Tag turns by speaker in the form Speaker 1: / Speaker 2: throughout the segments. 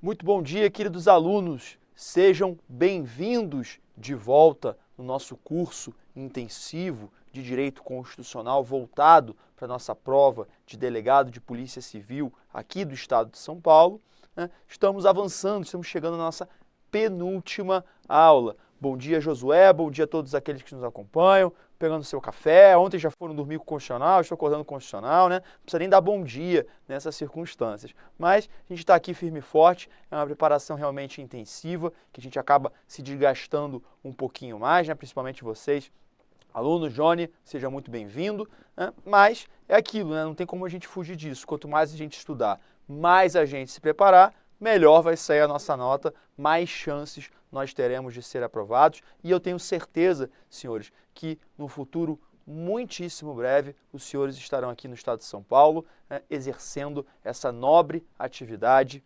Speaker 1: Muito bom dia, queridos alunos. Sejam bem-vindos de volta no nosso curso intensivo de Direito Constitucional voltado para a nossa prova de delegado de Polícia Civil aqui do estado de São Paulo. Estamos avançando, estamos chegando na nossa penúltima aula. Bom dia, Josué, bom dia a todos aqueles que nos acompanham, pegando seu café. Ontem já foram dormir com o Constitucional, estou acordando com o Constitucional, né? Não precisa nem dar bom dia nessas circunstâncias. Mas a gente está aqui firme e forte, é uma preparação realmente intensiva, que a gente acaba se desgastando um pouquinho mais, né? Principalmente vocês, aluno Johnny, seja muito bem-vindo, né? Mas é aquilo, né? Não tem como a gente fugir disso. Quanto mais a gente estudar, mais a gente se preparar, melhor vai sair a nossa nota, mais chances nós teremos de ser aprovados. E eu tenho certeza, senhores, que no futuro muitíssimo breve os senhores estarão aqui no estado de São Paulo, exercendo essa nobre atividade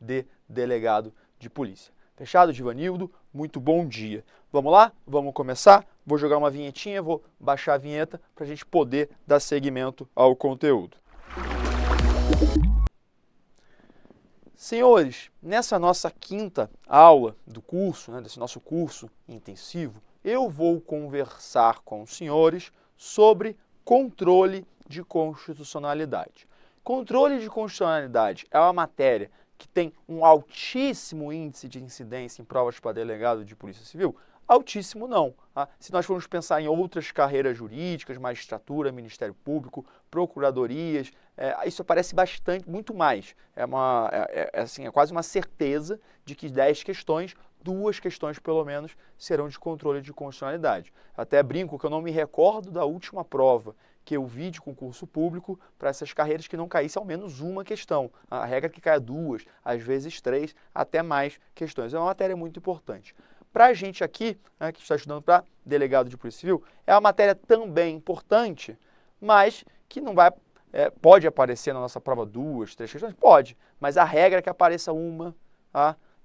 Speaker 1: de delegado de polícia. Fechado, Givanildo? Muito bom dia. Vamos lá? Vamos começar? Vou jogar uma vinhetinha, vou baixar a vinheta para a gente poder dar seguimento ao conteúdo. Senhores, nessa nossa quinta aula do curso, desse nosso curso intensivo, eu vou conversar com os senhores sobre controle de constitucionalidade. Controle de constitucionalidade é uma matéria que tem um altíssimo índice de incidência em provas para delegado de Polícia Civil? Altíssimo não. Tá? Se nós formos pensar em outras carreiras jurídicas, magistratura, Ministério Público, procuradorias, isso aparece bastante, muito mais. É quase uma certeza de que 10 questões, 2 questões pelo menos, serão de controle de constitucionalidade. Até brinco que eu não me recordo da última prova que eu vi de concurso público para essas carreiras que não caísse ao menos uma questão. A regra é que caia 2, às vezes 3, até mais questões. É uma matéria muito importante. Para a gente aqui, que está estudando para delegado de Polícia Civil, é uma matéria também importante, mas que não vai, pode aparecer na nossa prova 2, 3 questões? Pode, mas a regra é que apareça uma,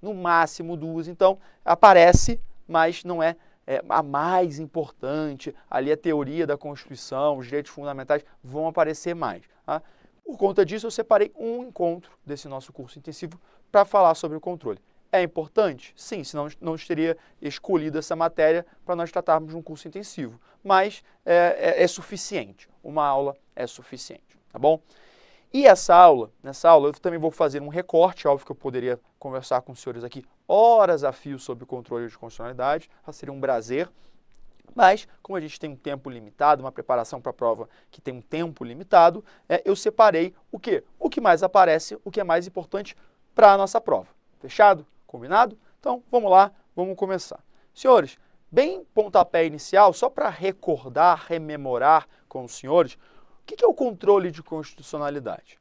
Speaker 1: no máximo 2. Então, aparece, mas não é a mais importante. Ali a teoria da Constituição, os direitos fundamentais vão aparecer mais. Por conta disso, eu separei um encontro desse nosso curso intensivo para falar sobre o controle. É importante? Sim, senão não teria escolhido essa matéria para nós tratarmos de um curso intensivo. Mas é suficiente, uma aula é suficiente, tá bom? E nessa aula eu também vou fazer um recorte, óbvio que eu poderia conversar com os senhores aqui horas a fio sobre o controle de constitucionalidade, seria um prazer. Mas, como a gente tem um tempo limitado, uma preparação para a prova que tem um tempo limitado, eu separei o quê? O que mais aparece, o que é mais importante para a nossa prova. Fechado? Combinado? Então, vamos lá, vamos começar. Senhores, bem pontapé inicial, só para recordar, rememorar com os senhores, o que é o controle de constitucionalidade?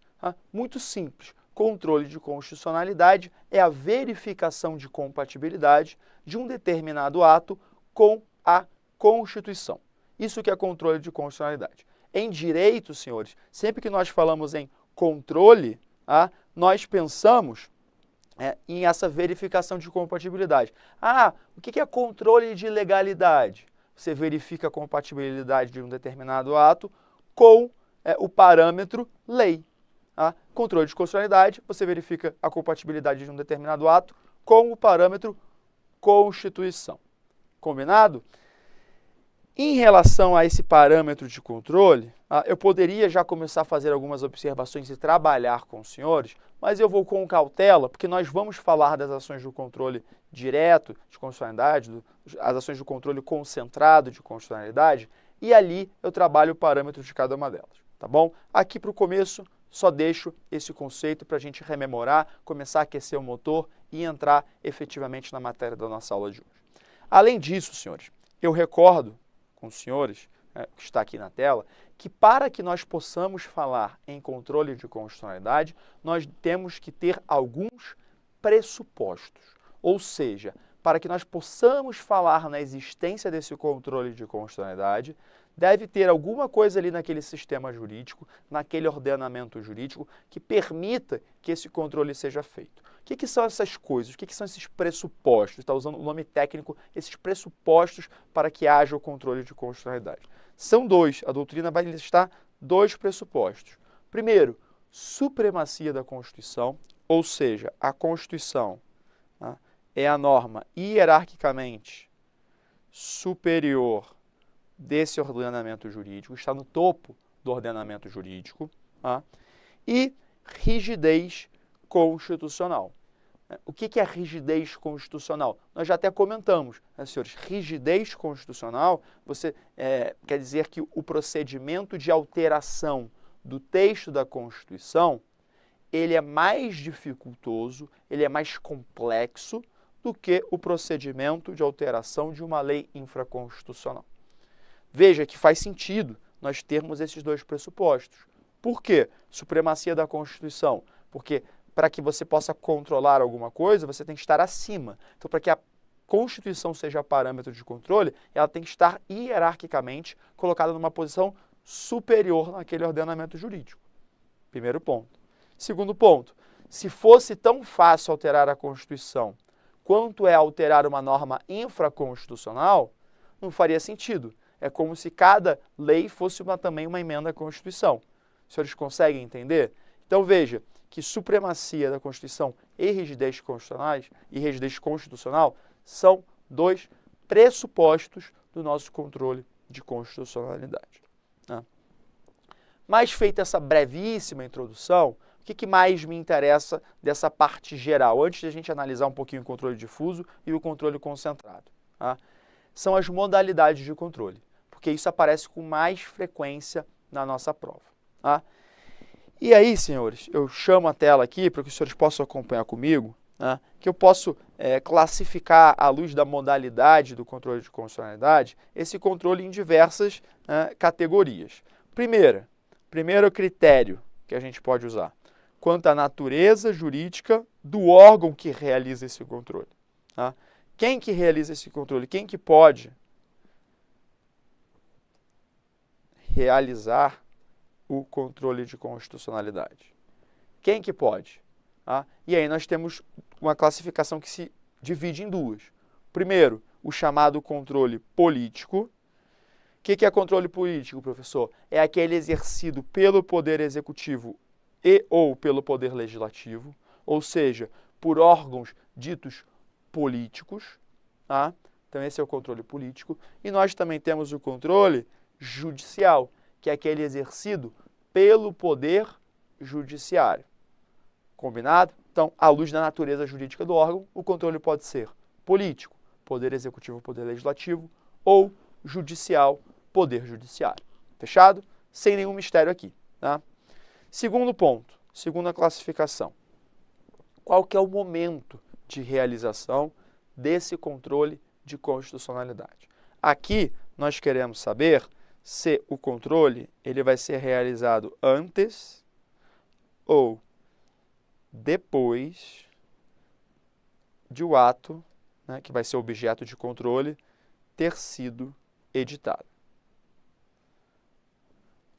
Speaker 1: Muito simples. Controle de constitucionalidade é a verificação de compatibilidade de um determinado ato com a Constituição. Isso que é controle de constitucionalidade. Em direito, senhores, sempre que nós falamos em controle, nós pensamos em essa verificação de compatibilidade. O que é controle de legalidade? Você verifica a compatibilidade de um determinado ato com o parâmetro lei. Controle de constitucionalidade, você verifica a compatibilidade de um determinado ato com o parâmetro Constituição. Combinado? Em relação a esse parâmetro de controle, eu poderia já começar a fazer algumas observações e trabalhar com os senhores, mas eu vou com cautela, porque nós vamos falar das ações do controle direto de constitucionalidade, as ações do controle concentrado de constitucionalidade, e ali eu trabalho o parâmetro de cada uma delas, tá bom? Aqui para o começo, só deixo esse conceito para a gente rememorar, começar a aquecer o motor e entrar efetivamente na matéria da nossa aula de hoje. Além disso, senhores, eu recordo com os senhores, que está aqui na tela, que para que nós possamos falar em controle de constitucionalidade, nós temos que ter alguns pressupostos. Ou seja, para que nós possamos falar na existência desse controle de constitucionalidade, deve ter alguma coisa ali naquele sistema jurídico, naquele ordenamento jurídico, que permita que esse controle seja feito. O que são essas coisas? O que são esses pressupostos? Está usando o nome técnico, esses pressupostos para que haja o controle de constitucionalidade. São 2, a doutrina vai listar 2 pressupostos. Primeiro, supremacia da Constituição, ou seja, a Constituição, tá, é a norma hierarquicamente superior desse ordenamento jurídico, está no topo do ordenamento jurídico, tá, e rigidez constitucional. O que é rigidez constitucional? Nós já até comentamos, né, senhores, rigidez constitucional quer dizer que o procedimento de alteração do texto da Constituição ele é mais dificultoso, ele é mais complexo do que o procedimento de alteração de uma lei infraconstitucional. Veja que faz sentido nós termos esses dois pressupostos. Por quê? Supremacia da Constituição. Porque para que você possa controlar alguma coisa, você tem que estar acima. Então, para que a Constituição seja parâmetro de controle, ela tem que estar hierarquicamente colocada numa posição superior naquele ordenamento jurídico. Primeiro ponto. Segundo ponto, se fosse tão fácil alterar a Constituição quanto é alterar uma norma infraconstitucional, não faria sentido. É como se cada lei fosse também uma emenda à Constituição. Os senhores conseguem entender? Então veja que supremacia da Constituição e rigidez constitucional são dois pressupostos do nosso controle de constitucionalidade. Né? Mas feita essa brevíssima introdução, o que mais me interessa dessa parte geral, antes de a gente analisar um pouquinho o controle difuso e o controle concentrado? Tá? São as modalidades de controle, porque isso aparece com mais frequência na nossa prova. Tá? E aí, senhores, eu chamo a tela aqui para que os senhores possam acompanhar comigo, né, que eu posso classificar, à luz da modalidade do controle de constitucionalidade, esse controle em diversas categorias. Primeiro critério que a gente pode usar, quanto à natureza jurídica do órgão que realiza esse controle. Tá? Quem que realiza esse controle? Quem que pode realizar o controle de constitucionalidade? Quem que pode? Tá? E aí nós temos uma classificação que se divide em duas. Primeiro, o chamado controle político. O que é controle político, professor? É aquele exercido pelo Poder Executivo e ou pelo Poder Legislativo, ou seja, por órgãos ditos políticos. Tá? Então esse é o controle político. E nós também temos o controle judicial, que é aquele exercido pelo Poder Judiciário. Combinado? Então, à luz da natureza jurídica do órgão, o controle pode ser político, Poder Executivo, Poder Legislativo, ou judicial, Poder Judiciário. Fechado? Sem nenhum mistério aqui. Tá? Segundo ponto, segunda classificação. Qual que é o momento de realização desse controle de constitucionalidade? Aqui, nós queremos saber se o controle ele vai ser realizado antes ou depois de o ato, né, que vai ser objeto de controle, ter sido editado.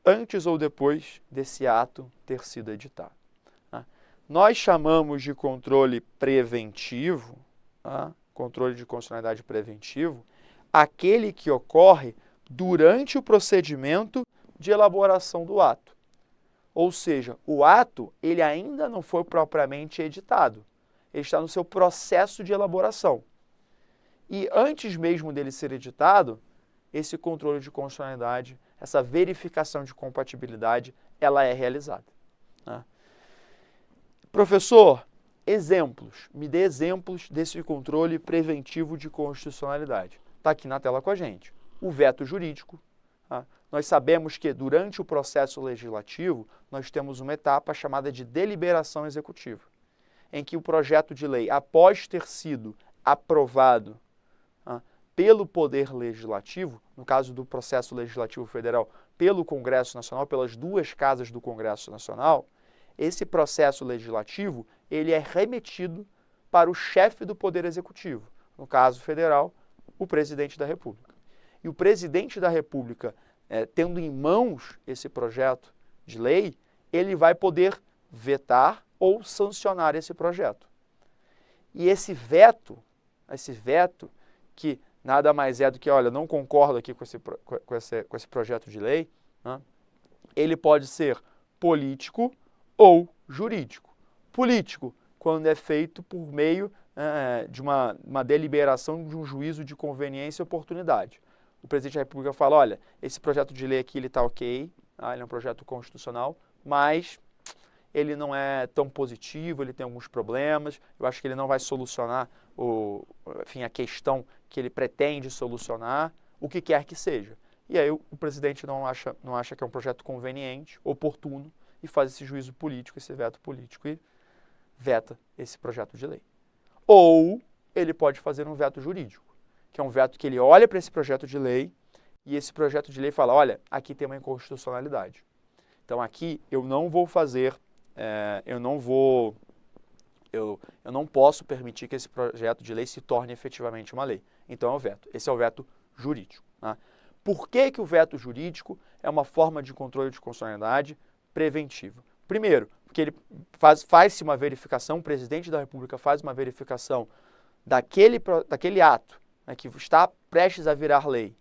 Speaker 1: Antes ou depois desse ato ter sido editado. Tá? Nós chamamos de controle preventivo, tá? Controle de constitucionalidade preventivo, aquele que ocorre durante o procedimento de elaboração do ato. Ou seja, o ato ele ainda não foi propriamente editado. Ele está no seu processo de elaboração. E antes mesmo dele ser editado, esse controle de constitucionalidade, essa verificação de compatibilidade, ela é realizada. Né? Professor, exemplos. Me dê exemplos desse controle preventivo de constitucionalidade. Está aqui na tela com a gente. O veto jurídico. Tá? Nós sabemos que durante o processo legislativo, nós temos uma etapa chamada de deliberação executiva, em que o projeto de lei, após ter sido aprovado pelo Poder Legislativo, no caso do processo legislativo federal, pelo Congresso Nacional, pelas duas casas do Congresso Nacional, esse processo legislativo ele é remetido para o chefe do Poder Executivo, no caso federal, o Presidente da República. E o Presidente da República, tendo em mãos esse projeto de lei, ele vai poder vetar ou sancionar esse projeto. E esse veto que nada mais é do que, olha, não concordo aqui com esse projeto de lei, né? Ele pode ser político ou jurídico. Político, quando é feito por meio de uma deliberação de um juízo de conveniência e oportunidade. O presidente da República fala, olha, esse projeto de lei aqui está ok, ele é um projeto constitucional, mas ele não é tão positivo, ele tem alguns problemas, eu acho que ele não vai solucionar a questão que ele pretende solucionar, o que quer que seja. E aí o presidente não acha que é um projeto conveniente, oportuno, e faz esse juízo político, esse veto político, e veta esse projeto de lei. Ou ele pode fazer um veto jurídico, que é um veto que ele olha para esse projeto de lei, e esse projeto de lei fala, olha, aqui tem uma inconstitucionalidade. Então aqui eu não vou fazer, eu não posso permitir que esse projeto de lei se torne efetivamente uma lei. Então é o veto. Esse é o veto jurídico. Tá? Por que o veto jurídico é uma forma de controle de constitucionalidade preventiva? Primeiro, porque ele faz-se uma verificação, o presidente da República faz uma verificação daquele ato que está prestes a virar lei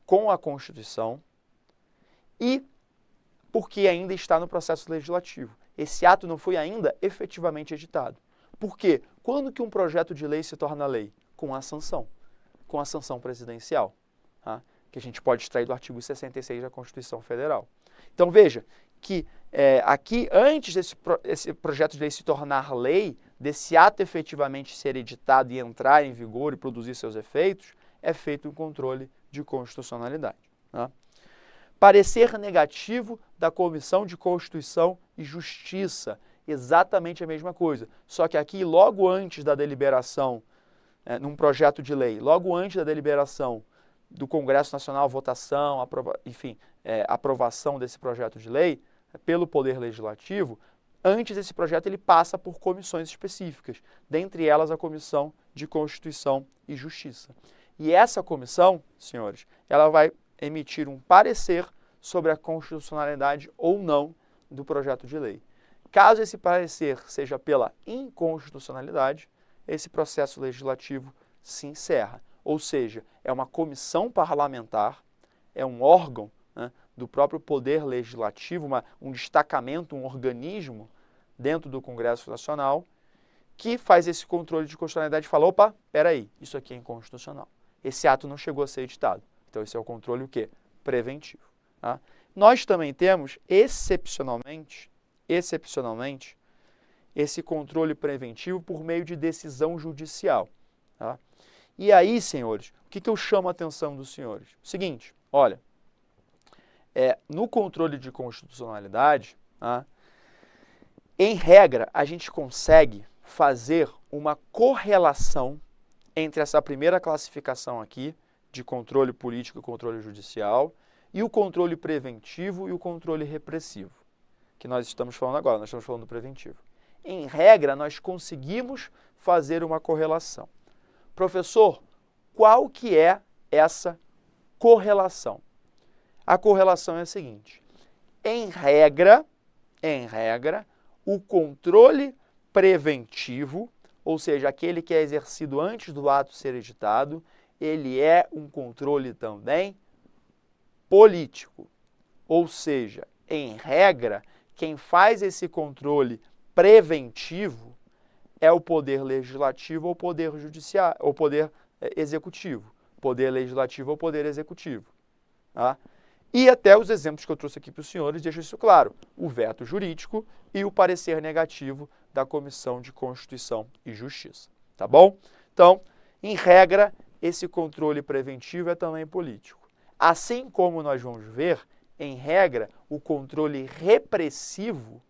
Speaker 1: com a Constituição e porque ainda está no processo legislativo. Esse ato não foi ainda efetivamente editado. Por quê? Quando que um projeto de lei se torna lei? Com a sanção presidencial, que a gente pode extrair do artigo 66 da Constituição Federal. Então veja que aqui, antes desse projeto de lei se tornar lei, desse ato efetivamente ser editado e entrar em vigor e produzir seus efeitos, é feito um controle de constitucionalidade. Tá? Parecer negativo da Comissão de Constituição e Justiça, exatamente a mesma coisa, só que aqui, logo antes da deliberação, num projeto de lei, logo antes da deliberação do Congresso Nacional, votação, aprovação desse projeto de lei pelo Poder Legislativo, antes desse projeto ele passa por comissões específicas, dentre elas a Comissão de Constituição e Justiça. E essa comissão, senhores, ela vai emitir um parecer sobre a constitucionalidade ou não do projeto de lei. Caso esse parecer seja pela inconstitucionalidade, esse processo legislativo se encerra. Ou seja, é uma comissão parlamentar, é um órgão do próprio Poder Legislativo, um destacamento, um organismo dentro do Congresso Nacional, que faz esse controle de constitucionalidade e fala, opa, peraí, isso aqui é inconstitucional. Esse ato não chegou a ser editado. Então esse é o controle o quê? Preventivo. Tá? Nós também temos, excepcionalmente, esse controle preventivo por meio de decisão judicial. Tá? E aí, senhores, o que eu chamo a atenção dos senhores? O seguinte, olha, no controle de constitucionalidade, em regra, a gente consegue fazer uma correlação entre essa primeira classificação aqui, de controle político e controle judicial, e o controle preventivo e o controle repressivo, que nós estamos falando agora, nós estamos falando do preventivo. Em regra, nós conseguimos fazer uma correlação. Professor, qual que é essa correlação? A correlação é a seguinte, em regra, o controle preventivo, ou seja, aquele que é exercido antes do ato ser editado, ele é um controle também político. Ou seja, em regra, quem faz esse controle preventivo é o Poder Legislativo ou o Poder Judiciário, ou Poder Executivo. Poder Legislativo ou Poder Executivo. Tá? E até os exemplos que eu trouxe aqui para os senhores deixam isso claro. O veto jurídico e o parecer negativo da Comissão de Constituição e Justiça. Tá bom? Então, em regra, esse controle preventivo é também político. Assim como nós vamos ver, em regra, o controle repressivo,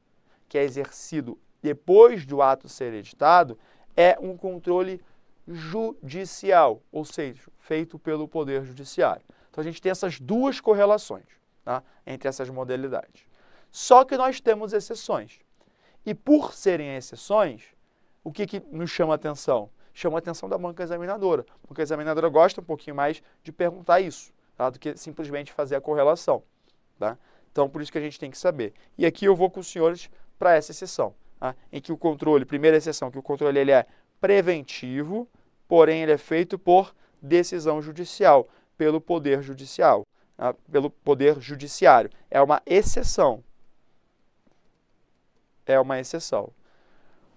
Speaker 1: que é exercido depois do ato ser editado, é um controle judicial, ou seja, feito pelo Poder Judiciário. Então, a gente tem essas duas correlações, tá, entre essas modalidades. Só que nós temos exceções. E por serem exceções, o que nos chama a atenção? Chama a atenção da banca examinadora. A banca examinadora gosta um pouquinho mais de perguntar isso, tá, do que simplesmente fazer a correlação. Tá? Então, por isso que a gente tem que saber. E aqui eu vou com os senhores para essa exceção, tá, em que o controle, primeira exceção, que o controle ele é preventivo, porém ele é feito por decisão judicial, pelo Poder Judicial, pelo Poder Judiciário. É uma exceção. é uma exceção.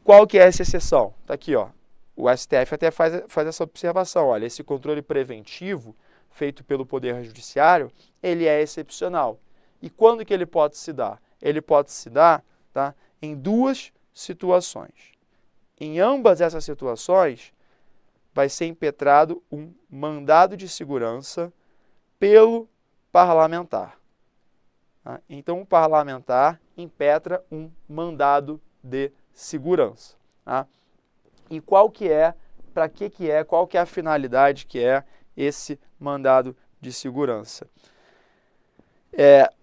Speaker 1: Qual que é essa exceção? Está aqui, ó. O STF até faz essa observação. Olha, esse controle preventivo feito pelo Poder Judiciário, ele é excepcional. E quando que ele pode se dar? Ele pode se dar, tá, em duas situações. Em ambas essas situações, vai ser impetrado um mandado de segurança pelo parlamentar. Tá? Então, o parlamentar impetra um mandado de segurança. Tá? E qual que é, para que é, qual que é a finalidade que é esse mandado de segurança?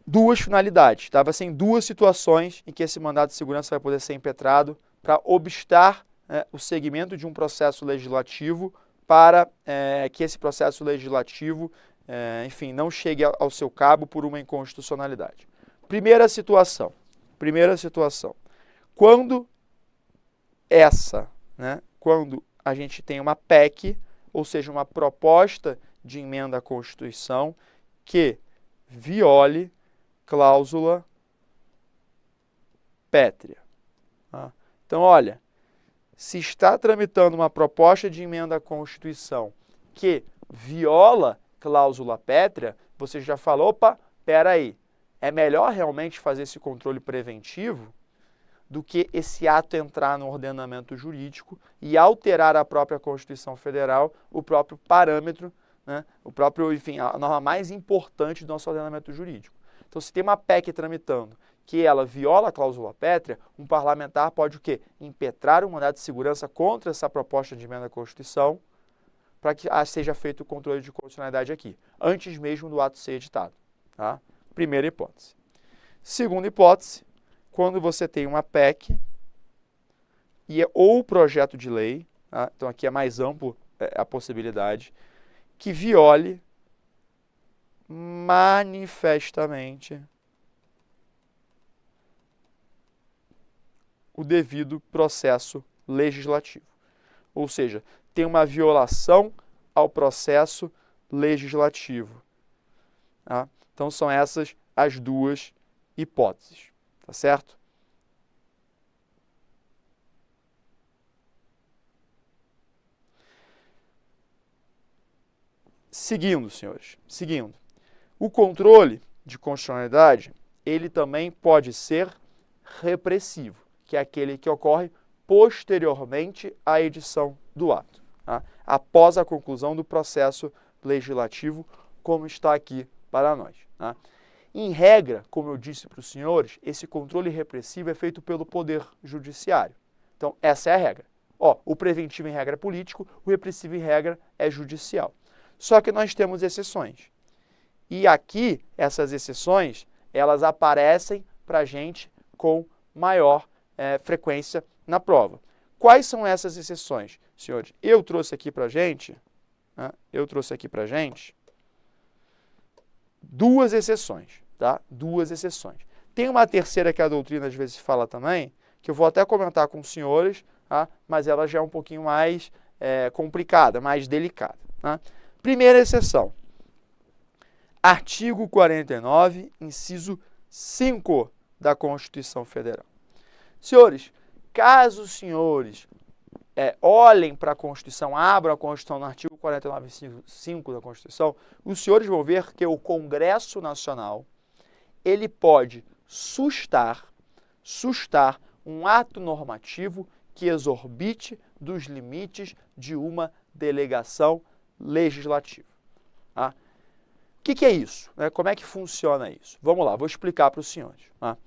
Speaker 1: Duas finalidades, tá? Vai ser em duas situações em que esse mandado de segurança vai poder ser impetrado para obstar o segmento de um processo legislativo para que esse processo legislativo, enfim, não chegue ao seu cabo por uma inconstitucionalidade. Primeira situação, quando quando a gente tem uma PEC, ou seja, uma proposta de emenda à Constituição que viole cláusula pétrea. Tá? Então, olha, se está tramitando uma proposta de emenda à Constituição que viola cláusula pétrea, você já falou, opa, peraí, é melhor realmente fazer esse controle preventivo do que esse ato entrar no ordenamento jurídico e alterar a própria Constituição Federal, o próprio parâmetro, enfim, a norma mais importante do nosso ordenamento jurídico. Então, se tem uma PEC tramitando que ela viola a cláusula pétrea, um parlamentar pode o quê? Impetrar um mandado de segurança contra essa proposta de emenda à Constituição para que seja feito o controle de constitucionalidade aqui, antes mesmo do ato ser editado. Tá? Primeira hipótese. Segunda hipótese, quando você tem uma PEC ou projeto de lei, tá? Então aqui é mais amplo a possibilidade, que viole manifestamente o devido processo legislativo. Ou seja, tem uma violação ao processo legislativo. Tá? Então são essas as duas hipóteses. Tá certo? Seguindo, senhores, seguindo. O controle de constitucionalidade, ele também pode ser repressivo, que é aquele que ocorre posteriormente à edição do ato, tá? Após a conclusão do processo legislativo, como está aqui para nós. Tá? Em regra, como eu disse para os senhores, esse controle repressivo é feito pelo Poder Judiciário. Então, essa é a regra. O preventivo em regra é político, o repressivo em regra é judicial. Só que nós temos exceções. E aqui, essas exceções, elas aparecem para a gente com maior frequência na prova. Quais são essas exceções, senhores? Eu trouxe aqui para a gente, duas exceções. Tá? Duas exceções. Tem uma terceira que a doutrina às vezes fala também, que eu vou até comentar com os senhores, tá? Mas ela já é um pouquinho mais complicada, mais delicada. Tá? Primeira exceção. Artigo 49, inciso 5 da Constituição Federal. Senhores, caso os senhores olhem para a Constituição, abram a Constituição no artigo 49, inciso 5 da Constituição, os senhores vão ver que o Congresso Nacional ele pode sustar um ato normativo que exorbite dos limites de uma delegação legislativa. Tá? O que é isso? Como é que funciona isso? Vamos lá, vou explicar para os senhores. Tá?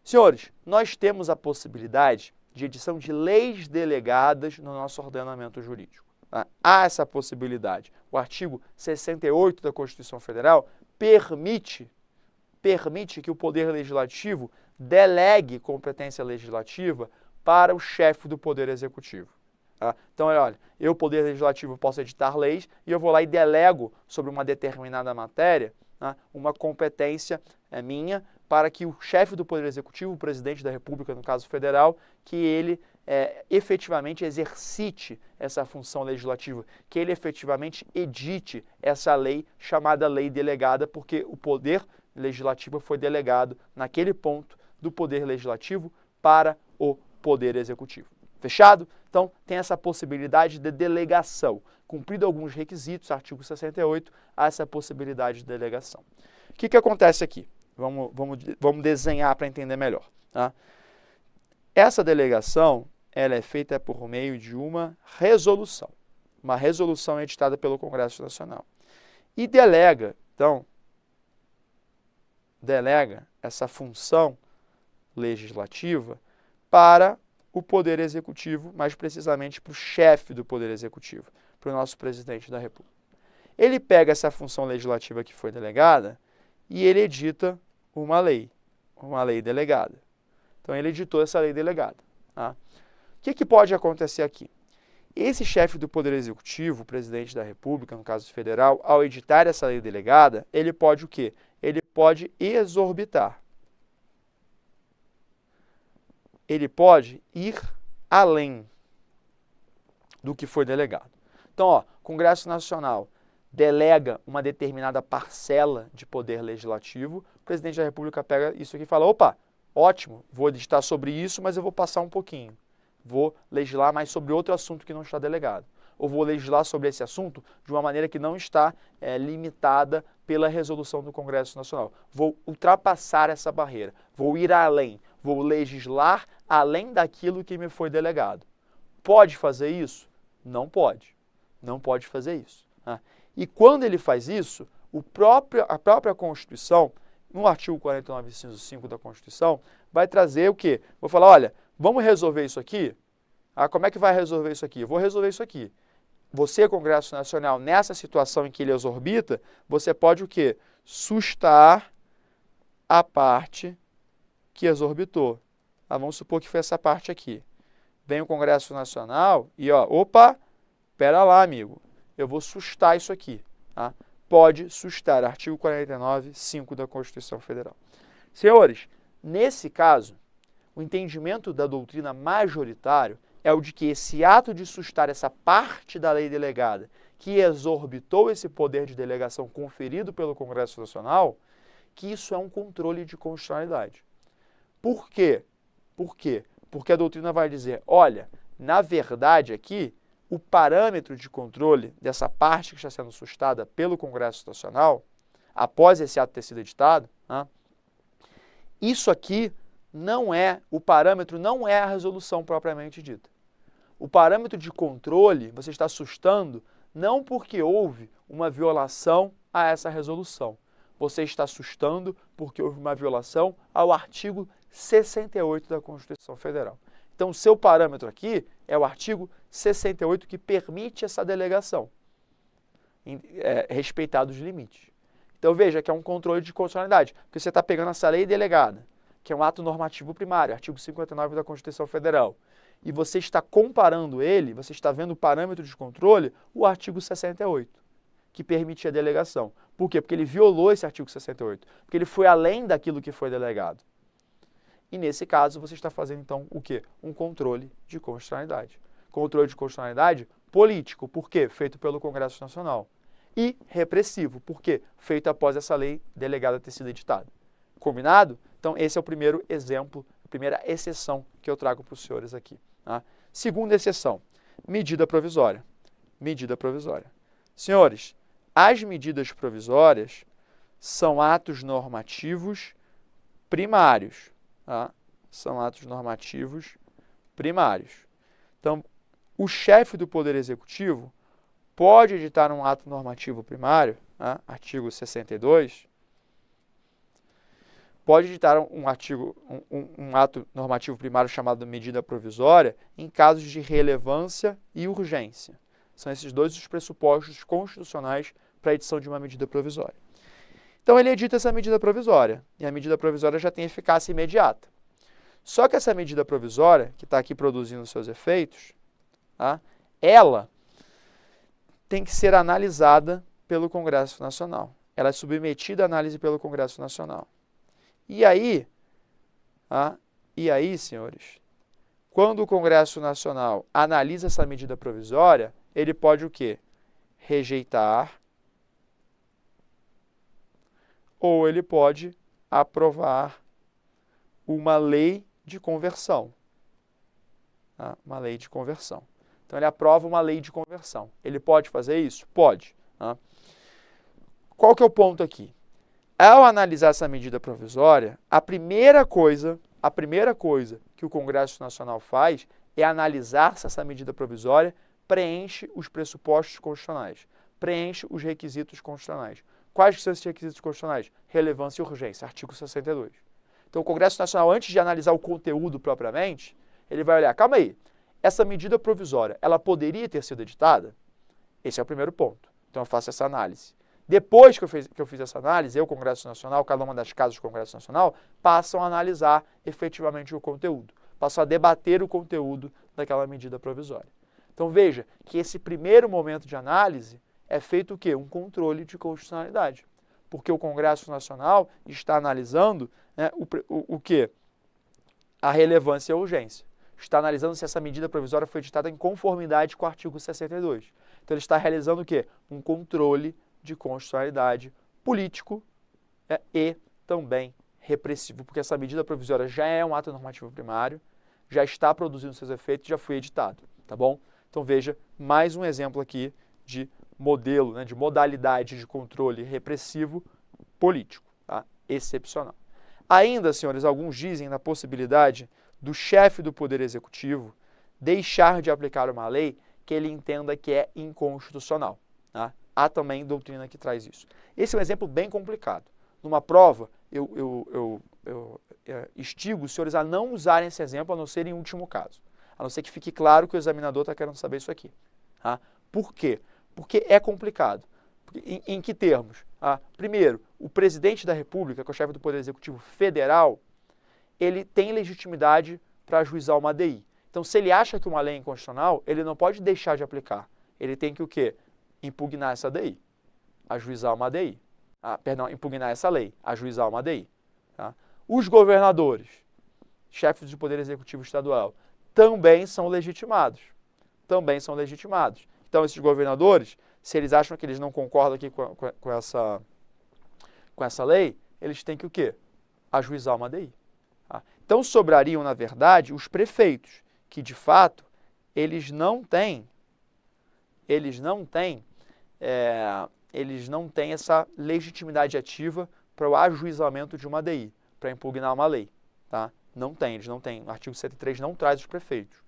Speaker 1: Senhores, nós temos a possibilidade de edição de leis delegadas no nosso ordenamento jurídico. Tá? Há essa possibilidade. O artigo 68 da Constituição Federal permite que o Poder Legislativo delegue competência legislativa para o chefe do Poder Executivo. Tá? Então, olha, eu, Poder Legislativo, posso editar leis e eu vou lá e delego sobre uma determinada matéria, tá, uma competência minha para que o chefe do Poder Executivo, o presidente da República, no caso federal, que ele efetivamente exercite essa função legislativa, que ele efetivamente edite essa lei chamada lei delegada, porque o Poder Legislativo foi delegado naquele ponto do Poder Legislativo para o Poder Executivo. Fechado? Então, tem essa possibilidade de delegação. Cumprido alguns requisitos, artigo 68, há essa possibilidade de delegação. O que acontece aqui? Vamos desenhar para entender melhor. Tá? Essa delegação ela é feita por meio de uma resolução. Uma resolução editada pelo Congresso Nacional. E delega essa função legislativa para o Poder Executivo, mais precisamente para o chefe do Poder Executivo, para o nosso presidente da República. Ele pega essa função legislativa que foi delegada e ele edita uma lei delegada. Então, ele editou essa lei delegada. Tá? O que pode acontecer aqui? Esse chefe do Poder Executivo, o presidente da República, no caso federal, ao editar essa lei delegada, ele pode o quê? Ele pode exorbitar. Ele pode ir além do que foi delegado. Então, o Congresso Nacional delega uma determinada parcela de poder legislativo, o presidente da República pega isso aqui e fala, opa, ótimo, vou editar sobre isso, mas eu vou passar um pouquinho. Vou legislar mais sobre outro assunto que não está delegado. Ou vou legislar sobre esse assunto de uma maneira que não está limitada pela resolução do Congresso Nacional. Vou ultrapassar essa barreira, vou ir além, vou legislar além daquilo que me foi delegado. Pode fazer isso? Não pode. Não pode fazer isso. Né? E quando ele faz isso, a própria Constituição, no artigo 49, inciso 5 da Constituição, vai trazer o quê? Vou falar, olha, vamos resolver isso aqui? Como é que vai resolver isso aqui? Eu vou resolver isso aqui. Você, Congresso Nacional, nessa situação em que ele exorbita, você pode o quê? Sustar a parte que exorbitou. Vamos supor que foi essa parte aqui. Vem o Congresso Nacional e, opa, pera lá, amigo, eu vou sustar isso aqui. Tá? Pode sustar, artigo 49, 5 da Constituição Federal. Senhores, nesse caso, o entendimento da doutrina majoritário é o de que esse ato de sustar essa parte da lei delegada que exorbitou esse poder de delegação conferido pelo Congresso Nacional, que isso é um controle de constitucionalidade. Por quê? Por quê? Porque a doutrina vai dizer, olha, na verdade aqui, o parâmetro de controle dessa parte que está sendo sustada pelo Congresso Nacional, após esse ato ter sido editado, isso aqui o parâmetro não é a resolução propriamente dita. O parâmetro de controle você está sustando não porque houve uma violação a essa resolução. Você está sustando porque houve uma violação ao artigo 68 da Constituição Federal. Então, o seu parâmetro aqui é o artigo 68 que permite essa delegação, respeitados os limites. Então, veja que é um controle de constitucionalidade, porque você está pegando essa lei delegada, que é um ato normativo primário, artigo 59 da Constituição Federal, e você está comparando ele, você está vendo o parâmetro de controle, o artigo 68, que permitia a delegação. Por quê? Porque ele violou esse artigo 68, porque ele foi além daquilo que foi delegado. E nesse caso, você está fazendo, então, o quê? Um controle de constitucionalidade. Controle de constitucionalidade político, por quê? Feito pelo Congresso Nacional. E repressivo, por quê? Feito após essa lei delegada ter sido editada. Combinado? Então, esse é o primeiro exemplo, a primeira exceção que eu trago para os senhores aqui. Tá? Segunda exceção, medida provisória. Medida provisória. Senhores, as medidas provisórias são atos normativos primários. Tá? São atos normativos primários. Então, o chefe do Poder Executivo pode editar um ato normativo primário, tá? Artigo 62, pode editar um ato normativo primário chamado medida provisória em casos de relevância e urgência. São esses dois os pressupostos constitucionais para a edição de uma medida provisória. Então, ele edita essa medida provisória, e a medida provisória já tem eficácia imediata. Só que essa medida provisória, que está aqui produzindo seus efeitos, tá? Ela tem que ser analisada pelo Congresso Nacional. Ela é submetida à análise pelo Congresso Nacional. E aí, senhores, quando o Congresso Nacional analisa essa medida provisória, ele pode o quê? Rejeitar ou ele pode aprovar uma lei de conversão. Tá? Uma lei de conversão. Então, ele aprova uma lei de conversão. Ele pode fazer isso? Pode. Tá? Qual que é o ponto aqui? Ao analisar essa medida provisória, a primeira coisa que o Congresso Nacional faz é analisar se essa medida provisória preenche os pressupostos constitucionais, preenche os requisitos constitucionais. Quais são esses requisitos constitucionais? Relevância e urgência, artigo 62. Então, o Congresso Nacional, antes de analisar o conteúdo propriamente, ele vai olhar, calma aí, essa medida provisória, ela poderia ter sido editada? Esse é o primeiro ponto. Então, eu faço essa análise. Depois que eu fiz essa análise, o Congresso Nacional, cada uma das casas do Congresso Nacional, passam a analisar efetivamente o conteúdo, passam a debater o conteúdo daquela medida provisória. Então, veja que esse primeiro momento de análise é feito o quê? Um controle de constitucionalidade. Porque o Congresso Nacional está analisando, né, o quê? A relevância e a urgência. Está analisando se essa medida provisória foi editada em conformidade com o artigo 62. Então, ele está realizando o quê? Um controle de constitucionalidade político e também repressivo, porque essa medida provisória já é um ato normativo primário, já está produzindo seus efeitos, já foi editado, tá bom? Então, veja mais um exemplo aqui de modelo, né, de modalidade de controle repressivo político, tá? Excepcional. Ainda, senhores, alguns dizem na possibilidade do chefe do Poder Executivo deixar de aplicar uma lei que ele entenda que é inconstitucional, tá? Há também doutrina que traz isso. Esse é um exemplo bem complicado. Numa prova, eu instigo os senhores a não usarem esse exemplo, a não ser em último caso. A não ser que fique claro que o examinador está querendo saber isso aqui. Tá? Por quê? Porque é complicado. Em que termos? Primeiro, o presidente da República, que é o chefe do Poder Executivo Federal, ele tem legitimidade para ajuizar uma ADI. Então, se ele acha que uma lei é inconstitucional, ele não pode deixar de aplicar. Ele tem que o quê? Impugnar essa ADI, ajuizar uma ADI. Impugnar essa lei, ajuizar uma ADI. Tá? Os governadores, chefes do Poder Executivo Estadual, também são legitimados. Também são legitimados. Então, esses governadores, se eles acham que eles não concordam aqui com essa lei, eles têm que o quê? Ajuizar uma ADI. Tá? Então, sobrariam, na verdade, os prefeitos, que, de fato, eles não têm essa legitimidade ativa para o ajuizamento de uma ADI, para impugnar uma lei. Tá? Não tem, eles não têm. O artigo 103 não traz os prefeitos.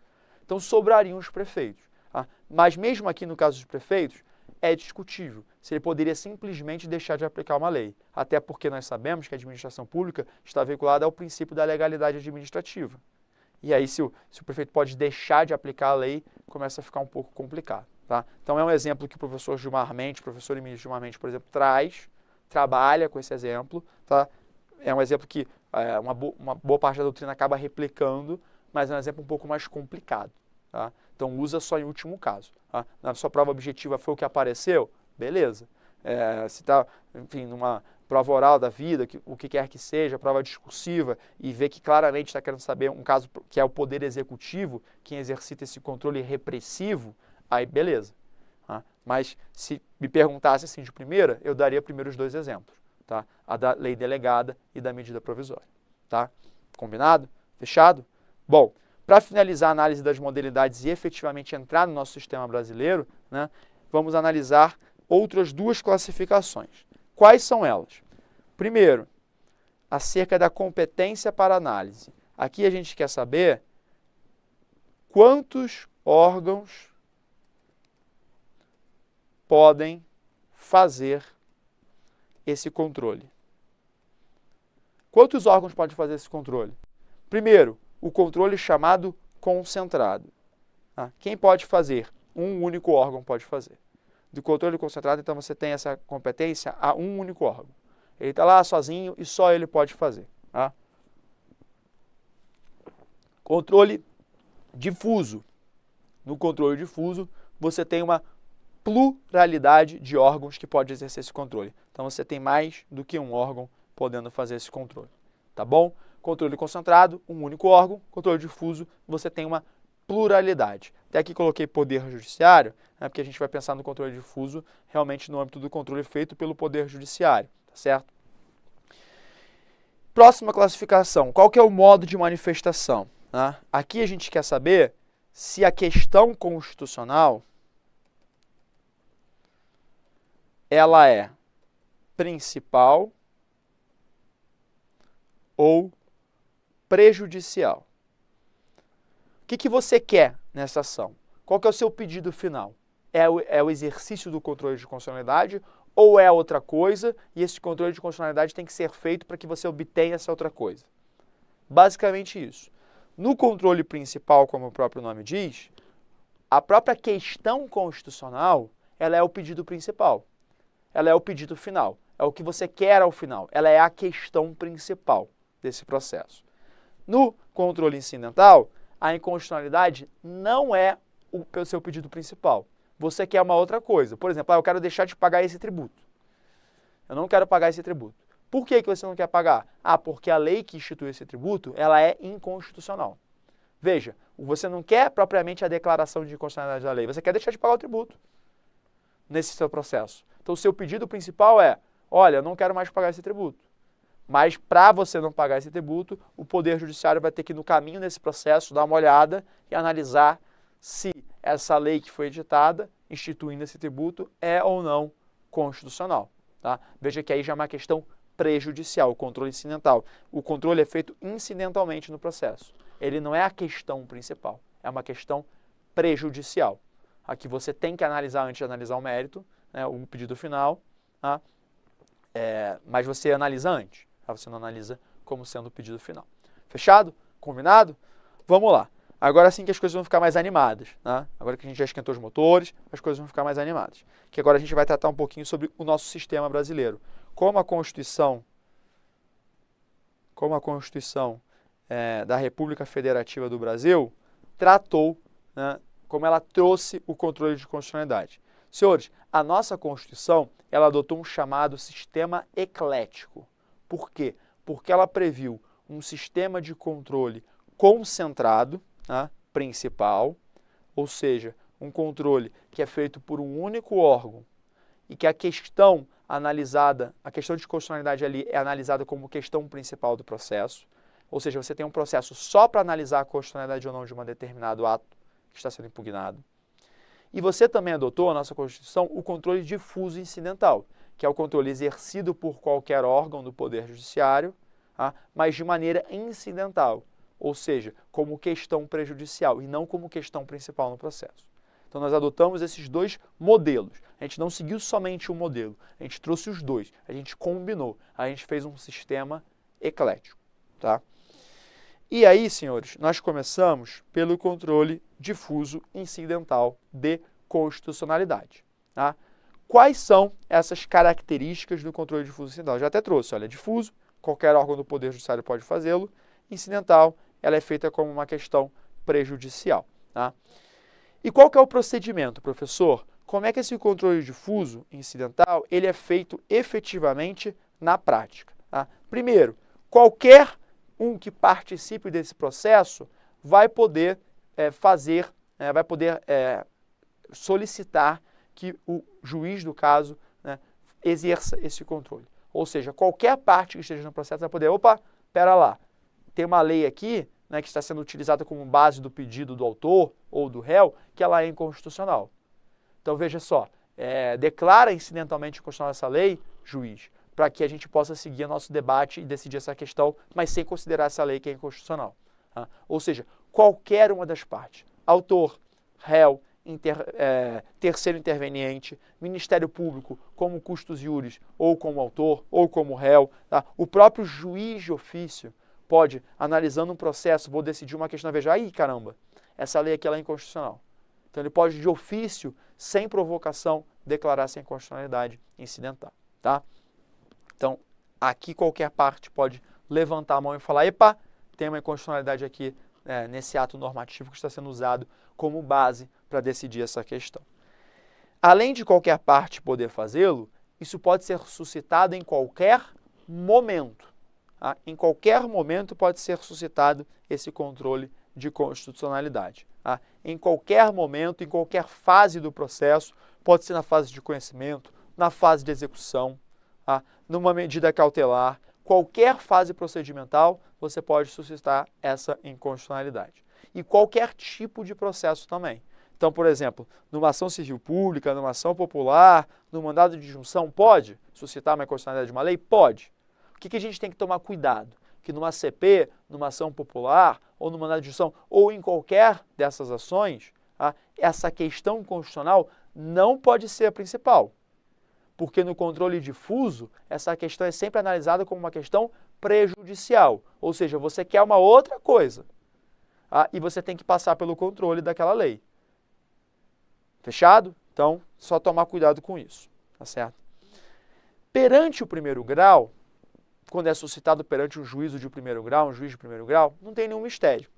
Speaker 1: Então, sobrariam os prefeitos. Tá? Mas mesmo aqui no caso dos prefeitos, é discutível se ele poderia simplesmente deixar de aplicar uma lei. Até porque nós sabemos que a administração pública está vinculada ao princípio da legalidade administrativa. E aí, se o prefeito pode deixar de aplicar a lei, começa a ficar um pouco complicado. Tá? Então, é um exemplo que o professor e ministro Gilmar Mendes, por exemplo, trabalha com esse exemplo. Tá? É um exemplo que uma boa parte da doutrina acaba replicando, mas é um exemplo um pouco mais complicado. Tá? Então, usa só em último caso. Tá? Na sua prova objetiva foi o que apareceu? Beleza. Se está, enfim, numa prova oral da vida, o que quer que seja, prova discursiva, e vê que claramente está querendo saber um caso que é o Poder Executivo, quem exercita esse controle repressivo, aí beleza. Tá? Mas se me perguntasse assim de primeira, eu daria primeiro os dois exemplos. Tá? A da lei delegada e da medida provisória. Tá? Combinado? Fechado? Bom, para finalizar a análise das modalidades e efetivamente entrar no nosso sistema brasileiro, né, vamos analisar outras duas classificações. Quais são elas? Primeiro, acerca da competência para análise. Aqui a gente quer saber quantos órgãos podem fazer esse controle. Quantos órgãos podem fazer esse controle? Primeiro, o controle chamado concentrado. Tá? Quem pode fazer? Um único órgão pode fazer. Do controle concentrado, então, você tem essa competência a um único órgão. Ele está lá sozinho e só ele pode fazer. Tá? Controle difuso. No controle difuso, você tem uma pluralidade de órgãos que pode exercer esse controle. Então, você tem mais do que um órgão podendo fazer esse controle. Tá bom? Controle concentrado, um único órgão. Controle difuso, você tem uma pluralidade. Até aqui coloquei poder judiciário, né, porque a gente vai pensar no controle difuso realmente no âmbito do controle feito pelo poder judiciário, tá certo? Próxima classificação, qual que é o modo de manifestação? Né? Aqui a gente quer saber se a questão constitucional ela é principal ou prejudicial. O que você quer nessa ação? Qual que é o seu pedido final? É o exercício do controle de constitucionalidade ou é outra coisa e esse controle de constitucionalidade tem que ser feito para que você obtenha essa outra coisa? Basicamente isso. No controle principal, como o próprio nome diz, a própria questão constitucional, ela é o pedido principal. Ela é o pedido final. É o que você quer ao final. Ela é a questão principal desse processo. No controle incidental, a inconstitucionalidade não é o seu pedido principal. Você quer uma outra coisa. Por exemplo, eu quero deixar de pagar esse tributo. Eu não quero pagar esse tributo. Por que você não quer pagar? Porque a lei que institui esse tributo, ela é inconstitucional. Veja, você não quer propriamente a declaração de inconstitucionalidade da lei, você quer deixar de pagar o tributo nesse seu processo. Então, o seu pedido principal é, olha, eu não quero mais pagar esse tributo. Mas, para você não pagar esse tributo, o Poder Judiciário vai ter que ir no caminho nesse processo, dar uma olhada e analisar se essa lei que foi editada, instituindo esse tributo, é ou não constitucional. Tá? Veja que aí já é uma questão prejudicial, o controle incidental. O controle é feito incidentalmente no processo. Ele não é a questão principal, é uma questão prejudicial. Aqui você tem que analisar antes de analisar o mérito, né, o pedido final, tá? Mas você analisa antes, tá? Você não analisa como sendo o pedido final. Fechado? Combinado? Vamos lá. Agora sim que as coisas vão ficar mais animadas. Né? Agora que a gente já esquentou os motores, as coisas vão ficar mais animadas. Que agora a gente vai tratar um pouquinho sobre o nosso sistema brasileiro. Como a Constituição da República Federativa do Brasil tratou, né, como ela trouxe o controle de constitucionalidade. Senhores, a nossa Constituição, ela adotou um chamado sistema eclético. Por quê? Porque ela previu um sistema de controle concentrado, né, principal, ou seja, um controle que é feito por um único órgão e que a questão analisada, a questão de constitucionalidade ali é analisada como questão principal do processo, ou seja, você tem um processo só para analisar a constitucionalidade ou não de um determinado ato que está sendo impugnado. E você também adotou, a nossa Constituição, o controle difuso incidental, que é o controle exercido por qualquer órgão do Poder Judiciário, tá? Mas de maneira incidental, ou seja, como questão prejudicial e não como questão principal no processo. Então, nós adotamos esses dois modelos. A gente não seguiu somente um modelo, a gente trouxe os dois, a gente combinou, a gente fez um sistema eclético. Tá? E aí, senhores, nós começamos pelo controle difuso incidental de constitucionalidade. Tá? Quais são essas características do controle difuso incidental? Eu já até trouxe, olha, difuso, qualquer órgão do Poder Judiciário pode fazê-lo. Incidental, ela é feita como uma questão prejudicial. Tá? E qual que é o procedimento, professor? Como é que esse controle difuso incidental ele é feito efetivamente na prática? Tá? Primeiro, qualquer um que participe desse processo vai poder solicitar que o juiz do caso, né, exerça esse controle. Ou seja, qualquer parte que esteja no processo vai poder, pera lá, tem uma lei aqui, né, que está sendo utilizada como base do pedido do autor ou do réu, que ela é inconstitucional. Então, veja só, declara incidentalmente inconstitucional essa lei, juiz, para que a gente possa seguir nosso debate e decidir essa questão, mas sem considerar essa lei que é inconstitucional. Tá? Ou seja, qualquer uma das partes, autor, réu, terceiro interveniente, Ministério Público, como custos iuris, ou como autor, ou como réu, tá? O próprio juiz de ofício pode, analisando um processo, vou decidir uma questão, veja, caramba, essa lei aqui ela é inconstitucional. Então ele pode, de ofício, sem provocação, declarar essa inconstitucionalidade incidental. Tá? Então, aqui qualquer parte pode levantar a mão e falar, epa, tem uma inconstitucionalidade aqui nesse ato normativo que está sendo usado como base para decidir essa questão. Além de qualquer parte poder fazê-lo, isso pode ser suscitado em qualquer momento. Tá? Em qualquer momento pode ser suscitado esse controle de constitucionalidade. Tá? Em qualquer momento, em qualquer fase do processo, pode ser na fase de conhecimento, na fase de execução, tá? Numa medida cautelar, qualquer fase procedimental, você pode suscitar essa inconstitucionalidade. E qualquer tipo de processo também. Então, por exemplo, numa ação civil pública, numa ação popular, no mandado de junção, pode suscitar uma inconstitucionalidade de uma lei? Pode. O que a gente tem que tomar cuidado? Que numa CP, numa ação popular, ou no mandado de junção, ou em qualquer dessas ações, essa questão constitucional não pode ser a principal. Porque no controle difuso, essa questão é sempre analisada como uma questão prejudicial. Ou seja, você quer uma outra coisa. E você tem que passar pelo controle daquela lei. Fechado? Então, só tomar cuidado com isso. Tá certo? Perante o primeiro grau, quando é suscitado perante um juízo de primeiro grau, um juiz de primeiro grau, não tem nenhum mistério.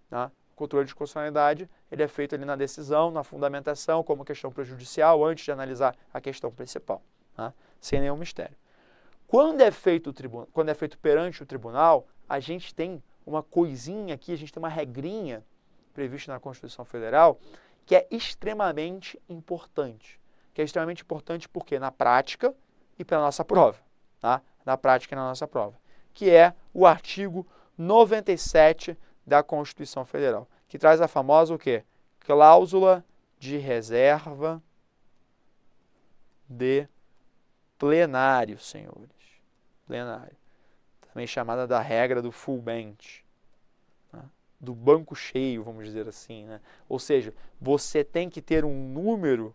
Speaker 1: Tá? O controle de constitucionalidade ele é feito ali na decisão, na fundamentação, como questão prejudicial, antes de analisar a questão principal, tá? Sem nenhum mistério. Quando é feito perante o tribunal, a gente tem uma coisinha aqui, a gente tem uma regrinha prevista na Constituição Federal que é extremamente importante. Que é extremamente importante porque na prática e para a nossa prova, tá? Na prática e na nossa prova, que é o artigo 97 da Constituição Federal, que traz a famosa o quê? Cláusula de reserva de plenário, senhores. Plenário. Também chamada da regra do full bench, né? Do banco cheio, vamos dizer assim, né? Ou seja, você tem que ter um número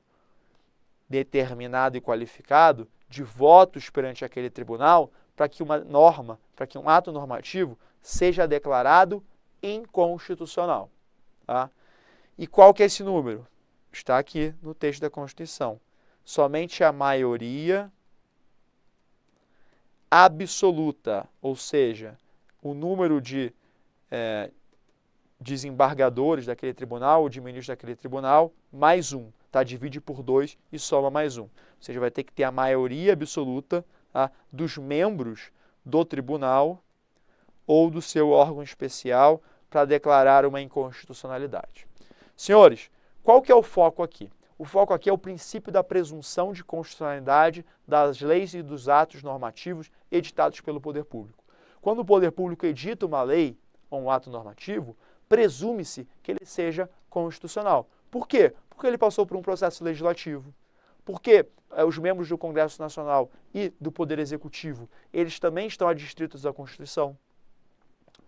Speaker 1: determinado e qualificado de votos perante aquele tribunal para que uma norma, para que um ato normativo seja declarado inconstitucional. Tá? E qual que é esse número? Está aqui no texto da Constituição. Somente a maioria absoluta, ou seja, o número de desembargadores daquele tribunal, ou de ministros daquele tribunal, mais um. Tá? Divide por 2 e soma mais um. Ou seja, vai ter que ter a maioria absoluta, tá, dos membros do tribunal ou do seu órgão especial para declarar uma inconstitucionalidade. Senhores, qual que é o foco aqui? O foco aqui é o princípio da presunção de constitucionalidade das leis e dos atos normativos editados pelo poder público. Quando o poder público edita uma lei ou um ato normativo, presume-se que ele seja constitucional. Por quê? Porque ele passou por um processo legislativo. Porque os membros do Congresso Nacional e do Poder Executivo, eles também estão adstritos à Constituição.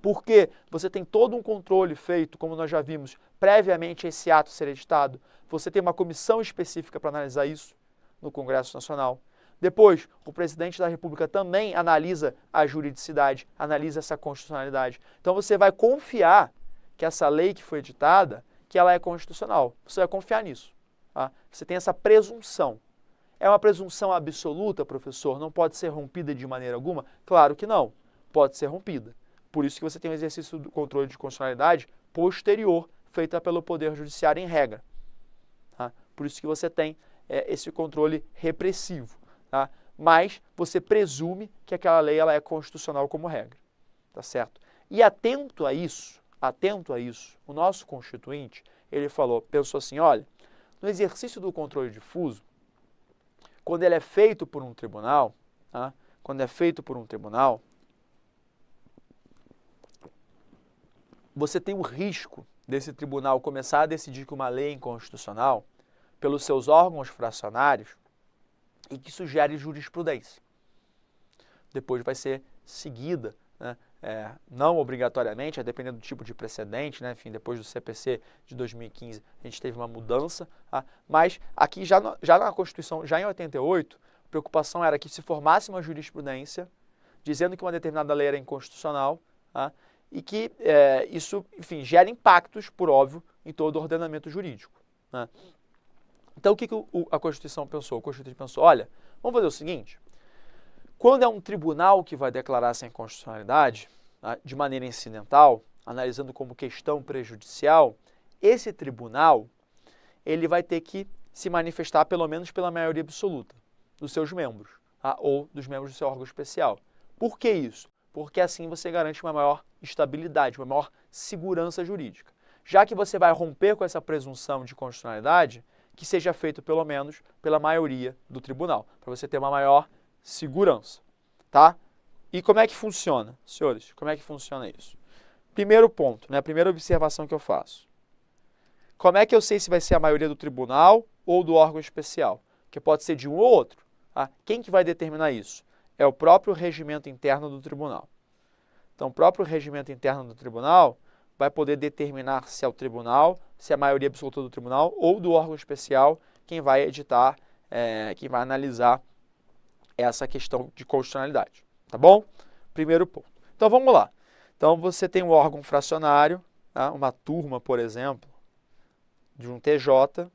Speaker 1: Porque você tem todo um controle feito, como nós já vimos, previamente a esse ato ser editado. Você tem uma comissão específica para analisar isso no Congresso Nacional. Depois, o presidente da República também analisa a juridicidade, analisa essa constitucionalidade. Então, você vai confiar que essa lei que foi editada, que ela é constitucional. Você vai confiar nisso. Tá? Você tem essa presunção. É uma presunção absoluta, professor? Não pode ser rompida de maneira alguma? Claro que não. Pode ser rompida. Por isso que você tem o exercício do controle de constitucionalidade posterior, feita pelo Poder Judiciário em regra. Tá? Por isso que você tem esse controle repressivo. Tá? Mas você presume que aquela lei ela é constitucional como regra. Tá certo? E atento a isso, o nosso Constituinte, ele pensou assim, olha, no exercício do controle difuso, quando ele é feito por um tribunal, tá? Você tem o risco desse tribunal começar a decidir que uma lei é inconstitucional pelos seus órgãos fracionários e que isso gere jurisprudência. Depois vai ser seguida, né? Não obrigatoriamente, a depender do tipo de precedente, né? Enfim, depois do CPC de 2015 a gente teve uma mudança, tá? Mas aqui já na Constituição, já em 88, a preocupação era que se formasse uma jurisprudência dizendo que uma determinada lei era inconstitucional, tá? E que isso, enfim, gera impactos, por óbvio, em todo o ordenamento jurídico, né? Então, o que a Constituição pensou? A Constituição pensou, olha, vamos fazer o seguinte, quando é um tribunal que vai declarar essa inconstitucionalidade, tá, de maneira incidental, analisando como questão prejudicial, esse tribunal ele vai ter que se manifestar pelo menos pela maioria absoluta dos seus membros, tá, ou dos membros do seu órgão especial. Por que isso? Porque assim você garante uma maior estabilidade, uma maior segurança jurídica. Já que você vai romper com essa presunção de constitucionalidade, que seja feito pelo menos pela maioria do tribunal, para você ter uma maior segurança, tá? E como é que funciona, senhores? Como é que funciona isso? Primeiro ponto, né? A primeira observação que eu faço. Como é que eu sei se vai ser a maioria do tribunal ou do órgão especial? Que pode ser de um ou outro. Tá? Quem que vai determinar isso? É o próprio regimento interno do tribunal. Então, o próprio regimento interno do tribunal vai poder determinar se é o tribunal, se é a maioria absoluta do tribunal ou do órgão especial quem vai editar, quem vai analisar essa questão de constitucionalidade. Tá bom? Primeiro ponto. Então, vamos lá. Então, você tem um órgão fracionário, tá? Uma turma, por exemplo, de um TJ,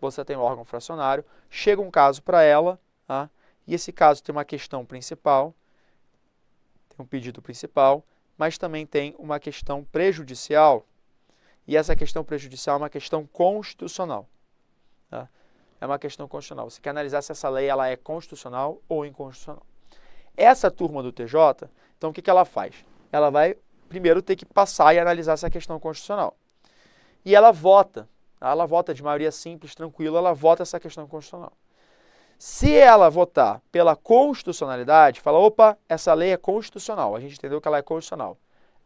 Speaker 1: você tem um órgão fracionário, chega um caso para ela, tá? E esse caso tem uma questão principal, tem um pedido principal, mas também tem uma questão prejudicial, e essa questão prejudicial é uma questão constitucional. Tá? É uma questão constitucional. Você quer analisar se essa lei ela é constitucional ou inconstitucional. Essa turma do TJ, então o que ela faz? Ela vai primeiro ter que passar e analisar essa questão constitucional. E ela vota. Ela vota de maioria simples, tranquila, ela vota essa questão constitucional. Se ela votar pela constitucionalidade, fala, opa, essa lei é constitucional, a gente entendeu que ela é constitucional.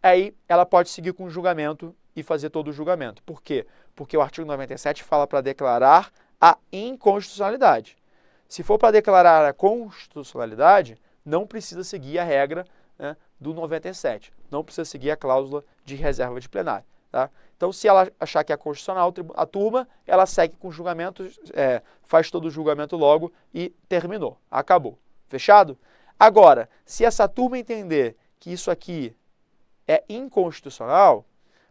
Speaker 1: Aí ela pode seguir com o julgamento e fazer todo o julgamento. Por quê? Porque o artigo 97 fala para declarar a inconstitucionalidade. Se for para declarar a constitucionalidade, não precisa seguir a regra, né, do 97. Não precisa seguir a cláusula de reserva de plenário. Tá? Então, se ela achar que é constitucional, a turma, ela segue com o julgamento, faz todo o julgamento logo e terminou. Acabou. Fechado? Agora, se essa turma entender que isso aqui é inconstitucional,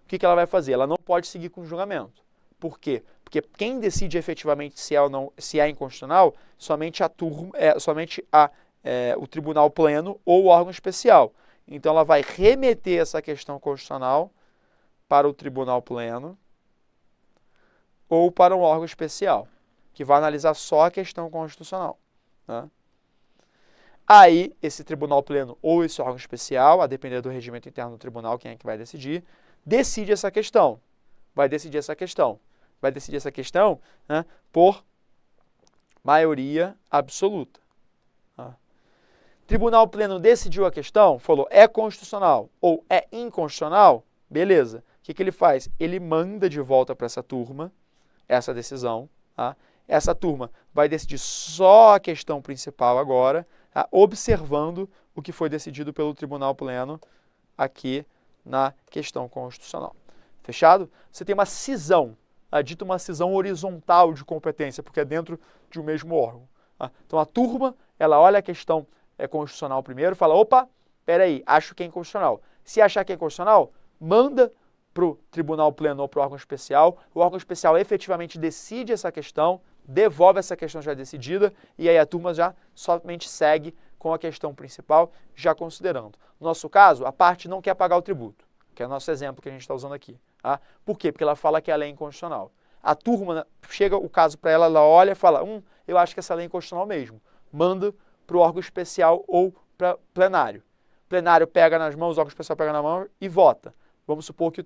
Speaker 1: o que ela vai fazer? Ela não pode seguir com o julgamento. Por quê? Porque quem decide efetivamente se é ou não, se é inconstitucional, somente a turma, o tribunal pleno ou o órgão especial. Então, ela vai remeter essa questão constitucional para o tribunal pleno ou para um órgão especial, que vai analisar só a questão constitucional. Né? Aí, esse tribunal pleno ou esse órgão especial, a depender do regimento interno do tribunal, quem é que vai decidir, decide essa questão. Vai decidir essa questão. Vai decidir essa questão, né, por maioria absoluta. Tá? Tribunal pleno decidiu a questão, falou é constitucional ou é inconstitucional, beleza. O que ele faz? Ele manda de volta para essa turma essa decisão. Tá? Essa turma vai decidir só a questão principal agora, tá? Observando o que foi decidido pelo tribunal pleno aqui na questão constitucional. Fechado? Você tem uma cisão, dita uma cisão horizontal de competência, porque é dentro de um mesmo órgão. Tá? Então a turma, ela olha a questão constitucional primeiro, fala, opa, peraí, acho que é inconstitucional. Se achar que é inconstitucional, manda para o tribunal pleno ou para o órgão especial, o órgão especial efetivamente decide essa questão, devolve essa questão já decidida, e aí a turma já somente segue com a questão principal, já considerando. No nosso caso, a parte não quer pagar o tributo, que é o nosso exemplo que a gente está usando aqui. Tá? Por quê? Porque ela fala que a lei é inconstitucional. A turma, chega o caso para ela, ela olha e fala, eu acho que essa lei é inconstitucional mesmo. Manda para o órgão especial ou para plenário. O plenário pega nas mãos, o órgão especial pega na mão e vota. Vamos supor que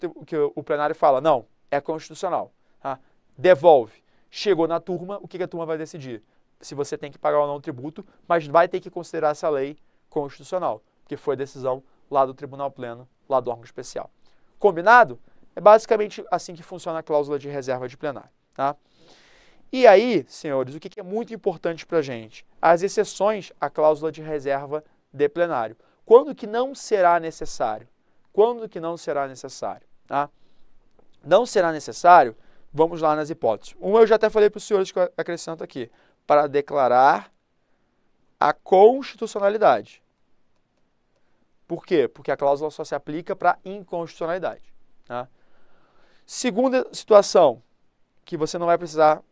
Speaker 1: o plenário fala, não, é constitucional. Tá? Devolve. Chegou na turma, o que a turma vai decidir? Se você tem que pagar ou não o tributo, mas vai ter que considerar essa lei constitucional, porque foi a decisão lá do tribunal pleno, lá do órgão especial. Combinado? É basicamente assim que funciona a cláusula de reserva de plenário. Tá? E aí, senhores, o que é muito importante para a gente? As exceções à cláusula de reserva de plenário. Quando que não será necessário? Quando que não será necessário? Tá? Não será necessário, vamos lá nas hipóteses. Uma eu já até falei para os senhores que eu acrescento aqui, para declarar a constitucionalidade. Por quê? Porque a cláusula só se aplica para inconstitucionalidade. Tá? Segunda situação, que você não vai precisar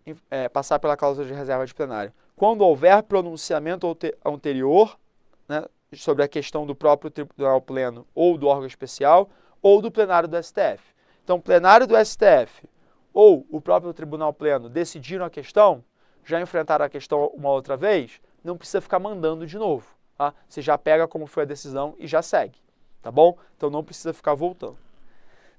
Speaker 1: passar pela cláusula de reserva de plenário. Quando houver pronunciamento anterior, né, sobre a questão do próprio tribunal pleno ou do órgão especial ou do plenário do STF. Então, o plenário do STF ou o próprio tribunal pleno decidiram a questão, já enfrentaram a questão uma outra vez, não precisa ficar mandando de novo. Tá? Você já pega como foi a decisão e já segue. Tá bom? Então, não precisa ficar voltando.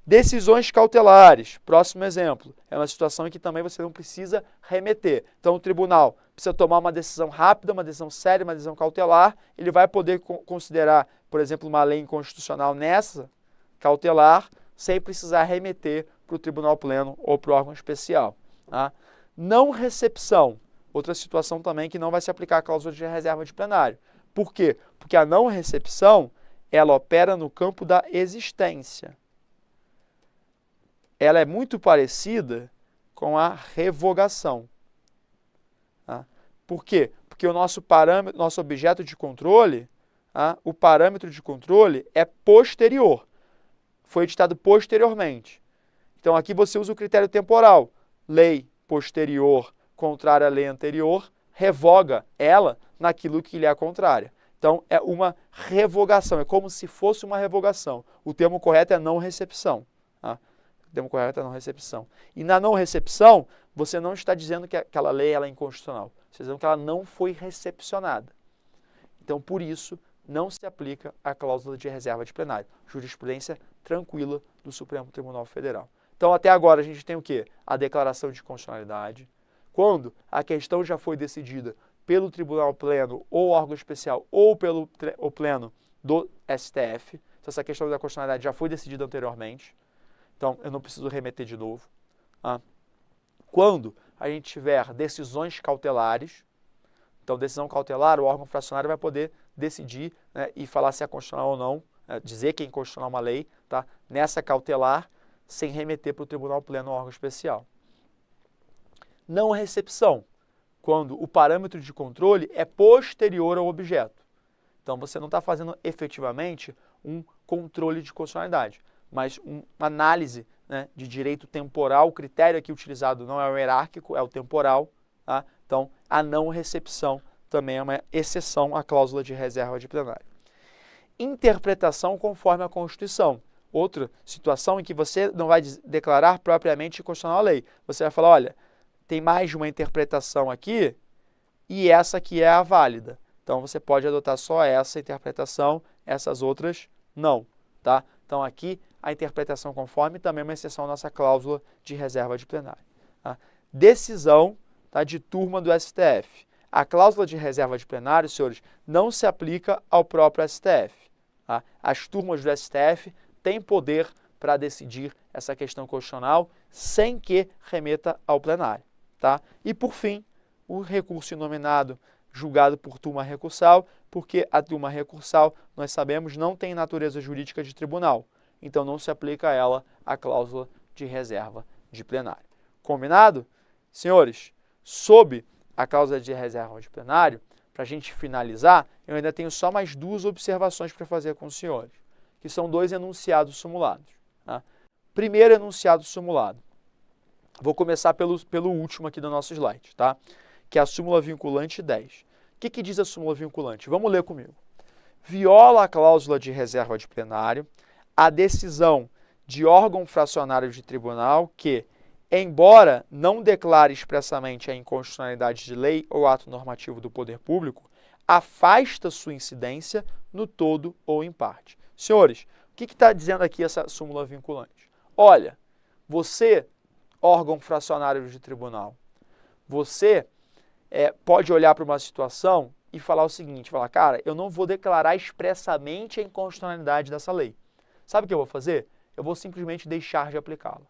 Speaker 1: Decisões cautelares, próximo exemplo, é uma situação em que também você não precisa remeter. Então, o tribunal precisa tomar uma decisão rápida, uma decisão séria, uma decisão cautelar, ele vai poder considerar, por exemplo, uma lei inconstitucional nessa cautelar, sem precisar remeter para o tribunal pleno ou para o órgão especial. Tá? Não recepção, outra situação também que não vai se aplicar a cláusula de reserva de plenário. Por quê? Porque a não recepção, ela opera no campo da existência. Ela é muito parecida com a revogação. Tá? Por quê? Porque o nosso parâmetro, nosso objeto de controle, tá? O parâmetro de controle é posterior. Foi editado posteriormente. Então, aqui você usa o critério temporal. Lei posterior contrária à lei anterior, revoga ela naquilo que lhe é contrária. Então, é uma revogação, é como se fosse uma revogação. O termo correto é não recepção. Tá? O termo correto é não recepção. E na não recepção, você não está dizendo que aquela lei ela é inconstitucional. Você está dizendo que ela não foi recepcionada. Então, por isso, não se aplica a cláusula de reserva de plenário. Jurisprudência tranquila do Supremo Tribunal Federal. Então, até agora, a gente tem o quê? A declaração de constitucionalidade. Quando a questão já foi decidida pelo Tribunal Pleno ou órgão especial ou pelo o Pleno do STF. Então, essa questão da constitucionalidade já foi decidida anteriormente. Então, eu não preciso remeter de novo. Tá? Quando a gente tiver decisões cautelares, então, decisão cautelar, o órgão fracionário vai poder decidir, né, e falar se é constitucional ou não, dizer que é inconstitucional uma lei, tá, nessa cautelar, sem remeter para o Tribunal Pleno ou órgão especial. Não recepção, quando o parâmetro de controle é posterior ao objeto. Então, você não está fazendo efetivamente um controle de constitucionalidade, mas uma análise, né, de direito temporal. O critério aqui utilizado não é o hierárquico, é o temporal. Tá? Então, a não recepção também é uma exceção à cláusula de reserva de plenário. Interpretação conforme a Constituição. Outra situação em que você não vai declarar propriamente constitucional a lei. Você vai falar, olha, tem mais de uma interpretação aqui e essa aqui é a válida. Então, você pode adotar só essa interpretação, essas outras não. Tá? Então, aqui, a interpretação conforme também é uma exceção à nossa cláusula de reserva de plenário. Tá? Decisão, tá, de turma do STF. A cláusula de reserva de plenário, senhores, não se aplica ao próprio STF. Tá? As turmas do STF têm poder para decidir essa questão constitucional sem que remeta ao plenário. Tá? E, por fim, o recurso inominado julgado por turma recursal, porque a turma recursal, nós sabemos, não tem natureza jurídica de tribunal. Então, não se aplica a ela a cláusula de reserva de plenário. Combinado? Senhores, sob a cláusula de reserva de plenário, para a gente finalizar, eu ainda tenho só mais duas observações para fazer com os senhores, que são dois enunciados simulados. Tá? Primeiro enunciado simulado. Vou começar pelo último aqui do nosso slide, tá? Que é a súmula vinculante 10. O que diz a súmula vinculante? Vamos ler comigo. Viola a cláusula de reserva de plenário a decisão de órgão fracionário de tribunal que, embora não declare expressamente a inconstitucionalidade de lei ou ato normativo do poder público, afasta sua incidência no todo ou em parte. Senhores, o que está dizendo aqui essa súmula vinculante? Olha, você, órgão fracionário de tribunal, você pode olhar para uma situação e falar o seguinte, falar, cara, eu não vou declarar expressamente a inconstitucionalidade dessa lei. Sabe o que eu vou fazer? Eu vou simplesmente deixar de aplicá-la.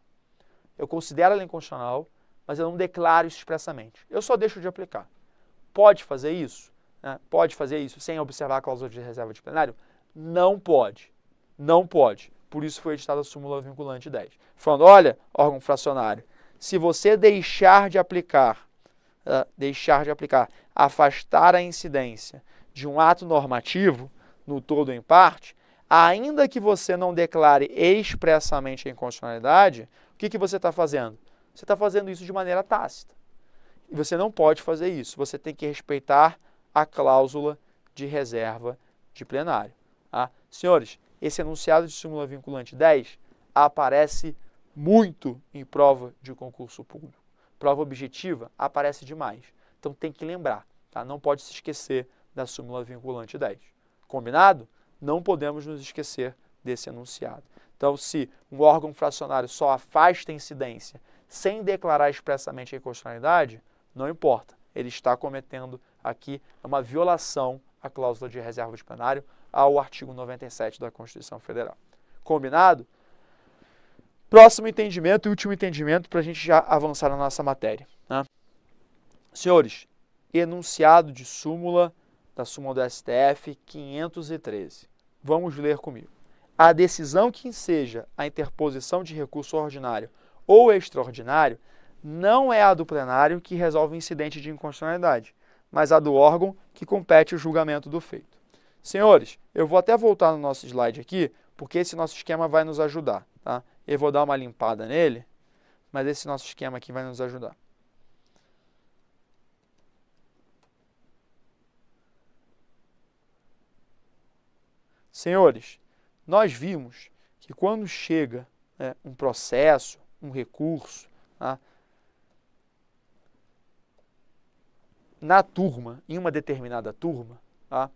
Speaker 1: Eu considero ela inconstitucional, mas eu não declaro isso expressamente. Eu só deixo de aplicar. Pode fazer isso? Né? Pode fazer isso sem observar a cláusula de reserva de plenário? Não pode. Não pode. Por isso foi editada a súmula vinculante 10. Falando, olha, órgão fracionário, se você deixar de aplicar, afastar a incidência de um ato normativo, no todo ou em parte, ainda que você não declare expressamente a inconstitucionalidade, o que você está fazendo? Você está fazendo isso de maneira tácita. E você não pode fazer isso. Você tem que respeitar a cláusula de reserva de plenário. Tá? Senhores, esse enunciado de súmula vinculante 10 aparece muito em prova de concurso público. Prova objetiva aparece demais. Então tem que lembrar. Tá? Não pode se esquecer da súmula vinculante 10. Combinado? Não podemos nos esquecer desse enunciado. Então, Então, se um órgão fracionário só afasta a incidência sem declarar expressamente a inconstitucionalidade, não importa, ele está cometendo aqui uma violação à cláusula de reserva de plenário ao artigo 97 da Constituição Federal. Combinado? Próximo entendimento e último entendimento para a gente já avançar na nossa matéria, né? Senhores, enunciado de súmula, da súmula do STF 513. Vamos ler comigo. A decisão que enseja a interposição de recurso ordinário ou extraordinário não é a do plenário que resolve o incidente de inconstitucionalidade, mas a do órgão que compete o julgamento do feito. Senhores, eu vou até voltar no nosso slide aqui, porque esse nosso esquema vai nos ajudar, tá? Eu vou dar uma limpada nele, mas esse nosso esquema aqui vai nos ajudar. Senhores, nós vimos que quando chega um processo, um recurso, tá, na turma, em uma determinada turma, tá,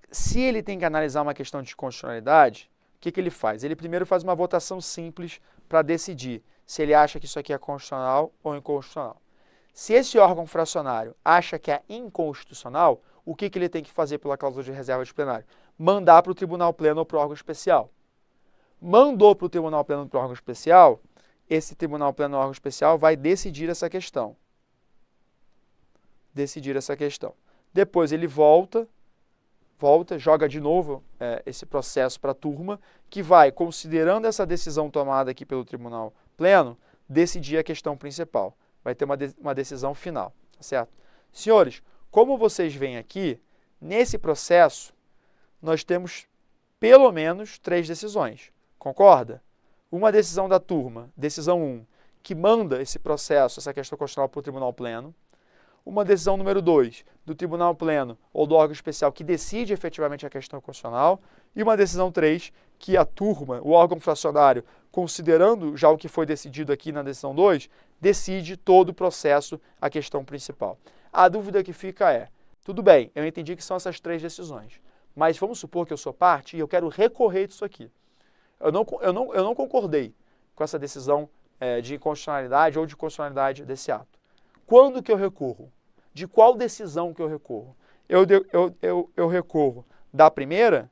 Speaker 1: se ele tem que analisar uma questão de constitucionalidade, o que ele faz? Ele primeiro faz uma votação simples para decidir se ele acha que isso aqui é constitucional ou inconstitucional. Se esse órgão fracionário acha que é inconstitucional, o que ele tem que fazer pela cláusula de reserva de plenário? Mandar para o Tribunal Pleno ou para o órgão especial. Mandou para o Tribunal Pleno ou para o órgão especial, esse Tribunal Pleno ou órgão especial vai decidir essa questão. Depois ele volta, joga de novo esse processo para a turma, que vai, considerando essa decisão tomada aqui pelo Tribunal Pleno, decidir a questão principal. Vai ter uma decisão final, tá certo? Senhores, como vocês veem aqui, nesse processo, nós temos pelo menos 3 decisões, concorda? Uma decisão da turma, decisão 1, que manda esse processo, essa questão constitucional para o Tribunal Pleno. Uma decisão número 2, do Tribunal Pleno ou do órgão especial que decide efetivamente a questão constitucional. E uma decisão 3, que a turma, o órgão fracionário, considerando já o que foi decidido aqui na decisão 2, decide todo o processo, a questão principal. A dúvida que fica é, tudo bem, eu entendi que são essas 3 decisões, mas vamos supor que eu sou parte e eu quero recorrer disso aqui. Eu não concordei com essa decisão de inconstitucionalidade ou de constitucionalidade desse ato. Quando que eu recorro? De qual decisão que eu recorro? Eu recorro da primeira,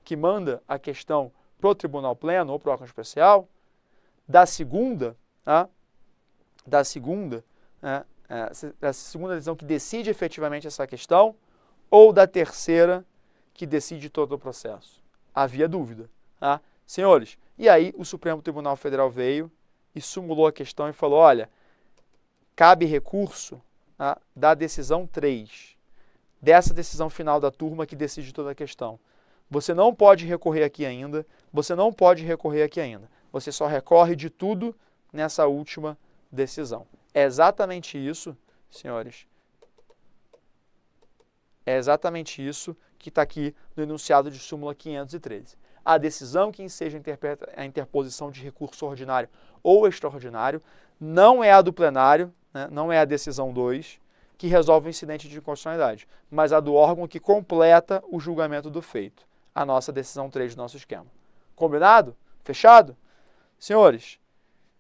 Speaker 1: que manda a questão para o Tribunal Pleno ou para o órgão especial, da segunda, tá? da segunda decisão que decide efetivamente essa questão, ou da terceira, que decide todo o processo. Havia dúvida. Tá? Senhores, e aí o Supremo Tribunal Federal veio e sumulou a questão e falou, olha, cabe recurso da decisão 3, dessa decisão final da turma que decide toda a questão. Você não pode recorrer aqui ainda, você só recorre de tudo nessa última decisão. É exatamente isso, senhores, é exatamente isso que está aqui no enunciado de súmula 513. A decisão que enseja a interposição de recurso ordinário ou extraordinário não é a do plenário, não é a decisão 2, que resolve o incidente de inconstitucionalidade, mas a do órgão que completa o julgamento do feito, a nossa decisão 3 do nosso esquema. Combinado? Fechado? Senhores,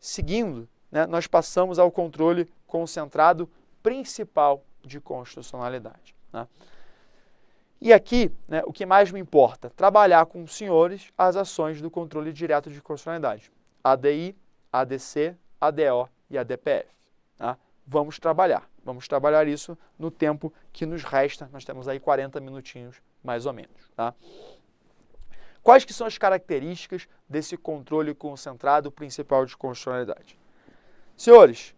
Speaker 1: seguindo, nós passamos ao controle concentrado principal de constitucionalidade. E aqui, o que mais me importa, trabalhar com os senhores as ações do controle direto de constitucionalidade. ADI, ADC, ADO e ADPF. Vamos trabalhar isso no tempo que nos resta, nós temos aí 40 minutinhos, mais ou menos. Tá? Quais que são as características desse controle concentrado principal de constitucionalidade? Senhores,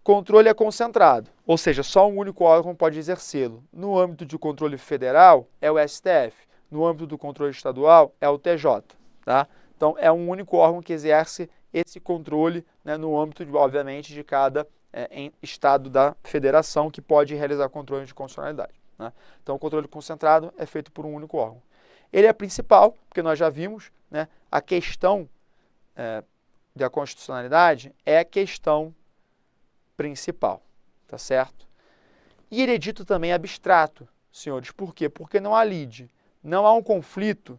Speaker 1: controle é concentrado, ou seja, só um único órgão pode exercê-lo. No âmbito de controle federal, é o STF. No âmbito do controle estadual, é o TJ. Tá? Então, é um único órgão que exerce esse controle, no âmbito, obviamente, de cada estado da federação que pode realizar controle de constitucionalidade. Então, o controle concentrado é feito por um único órgão. Ele é principal, porque nós já vimos, a questão da constitucionalidade é a questão principal, tá certo? E ele é dito também abstrato, senhores. Por quê? Porque não há lide, não há um conflito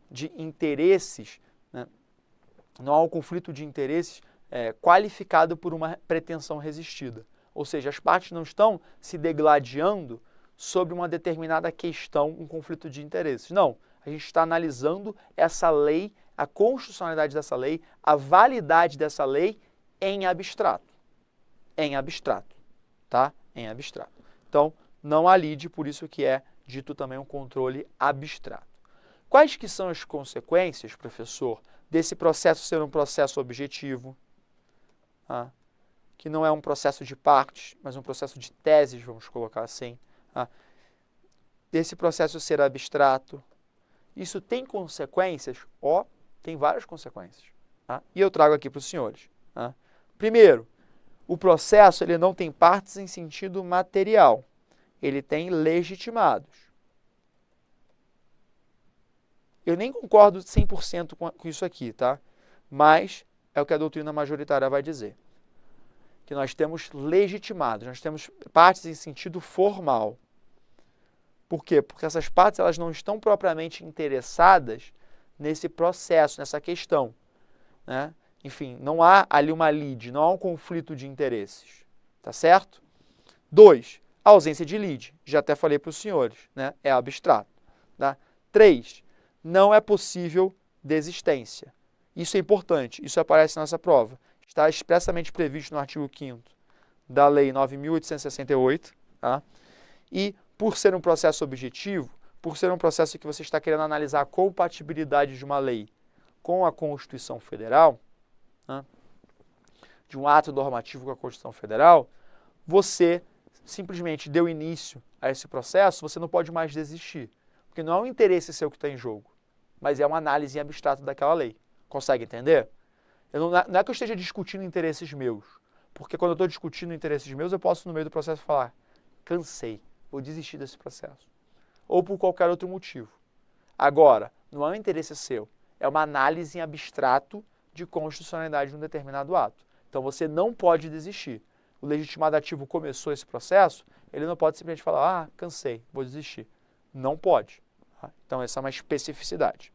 Speaker 1: de interesses, né? Não há um conflito de interesses qualificado por uma pretensão resistida. Ou seja, as partes não estão se degladiando sobre uma determinada questão, um conflito de interesses. Não, a gente está analisando essa lei, a constitucionalidade dessa lei, a validade dessa lei em abstrato. Em abstrato, tá? Em abstrato. Então, não há lide, por isso que é dito também um controle abstrato. Quais que são as consequências, professor, desse processo ser um processo objetivo, que não é um processo de partes, mas um processo de teses, vamos colocar assim, desse processo ser abstrato? Isso tem consequências? Tem várias consequências. E eu trago aqui para os senhores. Primeiro, o processo ele não tem partes em sentido material, ele tem legitimados. Eu nem concordo 100% com isso aqui, tá? Mas é o que a doutrina majoritária vai dizer. Que nós temos legitimados, nós temos partes em sentido formal. Por quê? Porque essas partes elas não estão propriamente interessadas nesse processo, nessa questão, né? Enfim, não há ali uma lide, não há um conflito de interesses, tá certo? 2, ausência de lide, já até falei para os senhores, né? É abstrato, tá? 3, não é possível desistência. Isso é importante, isso aparece na nossa prova. Está expressamente previsto no artigo 5º da Lei 9.868, tá? E por ser um processo objetivo, por ser um processo que você está querendo analisar a compatibilidade de uma lei com a Constituição Federal, de um ato normativo com a Constituição Federal, você simplesmente deu início a esse processo, você não pode mais desistir. Porque não é um interesse seu que está em jogo, mas é uma análise em abstrato daquela lei. Consegue entender? Não é que eu esteja discutindo interesses meus, porque quando eu estou discutindo interesses meus, eu posso no meio do processo falar, cansei, vou desistir desse processo. Ou por qualquer outro motivo. Agora, não é um interesse seu, é uma análise em abstrato de constitucionalidade de um determinado ato. Então você não pode desistir. O legitimado ativo começou esse processo, ele não pode simplesmente falar, cansei, vou desistir. Não pode. Então essa é uma especificidade.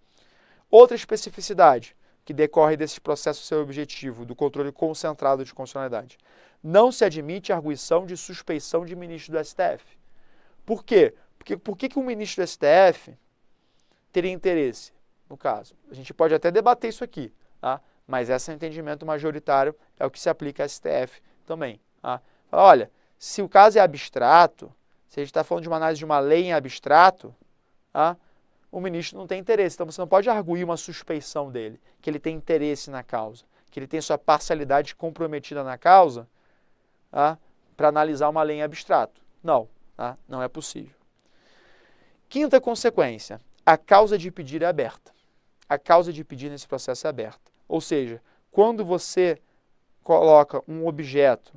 Speaker 1: Outra especificidade que decorre desse processo ser objetivo, do controle concentrado de constitucionalidade. Não se admite a arguição de suspeição de ministro do STF. Por quê? Por que um ministro do STF teria interesse, no caso? A gente pode até debater isso aqui, tá? Mas esse entendimento majoritário é o que se aplica ao STF também. Tá? Olha, se o caso é abstrato, se a gente está falando de uma análise de uma lei em abstrato, tá? O ministro não tem interesse. Então você não pode arguir uma suspeição dele, que ele tem interesse na causa, que ele tem sua parcialidade comprometida na causa, tá? Para analisar uma lei em abstrato. Não, tá? Não é possível. Quinta consequência, a causa de pedir é aberta. A causa de pedir nesse processo é aberta. Ou seja, quando você coloca um objeto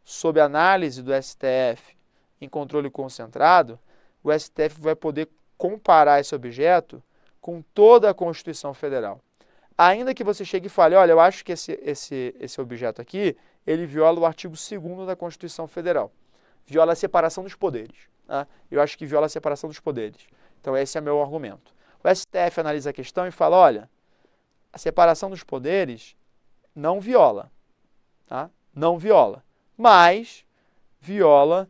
Speaker 1: sob análise do STF em controle concentrado, o STF vai poder comparar esse objeto com toda a Constituição Federal. Ainda que você chegue e fale, olha, eu acho que esse objeto aqui, ele viola o artigo 2º da Constituição Federal. Viola a separação dos poderes. Tá? Eu acho que viola a separação dos poderes. Então esse é meu argumento. O STF analisa a questão e fala, olha, a separação dos poderes não viola, tá? Não viola, mas viola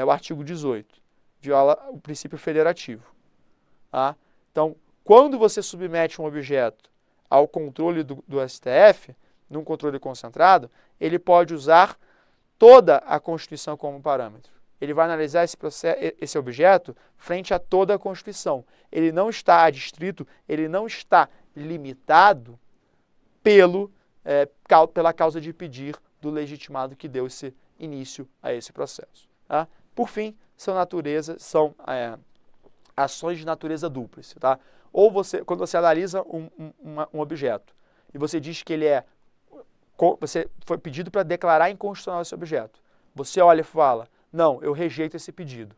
Speaker 1: o artigo 18, viola o princípio federativo. Tá? Então, quando você submete um objeto ao controle do STF, num controle concentrado, ele pode usar toda a Constituição como parâmetro. Ele vai analisar esse objeto frente a toda a Constituição. Ele não está adstrito, ele não está limitado pela causa de pedir do legitimado que deu esse início a esse processo. Tá? Por fim, são ações de natureza dupla. Tá? Ou quando você analisa um objeto e você diz que você foi pedido para declarar inconstitucional esse objeto, você olha e fala, não, eu rejeito esse pedido.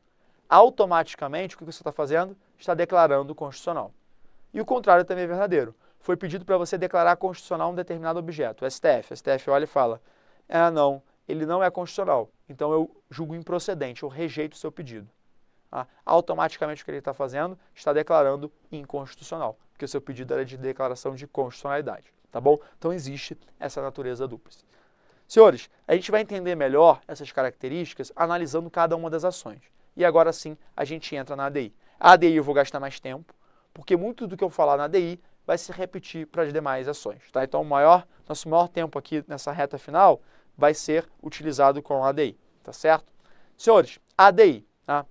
Speaker 1: Automaticamente, o que você está fazendo? Está declarando constitucional. E o contrário também é verdadeiro. Foi pedido para você declarar constitucional um determinado objeto, o STF olha e fala, não, ele não é constitucional, então eu julgo improcedente, eu rejeito o seu pedido. Automaticamente o que ele está fazendo? Está declarando inconstitucional. porque o seu pedido era de declaração de constitucionalidade, tá bom? Então existe essa natureza dúplice. Senhores, a gente vai entender melhor essas características analisando cada uma das ações. E agora sim, a gente entra na ADI. A ADI eu vou gastar mais tempo, porque muito do que eu falar na ADI vai se repetir para as demais ações, tá? Então nosso maior tempo aqui nessa reta final vai ser utilizado com a ADI, tá certo? Senhores, a ADI, tá?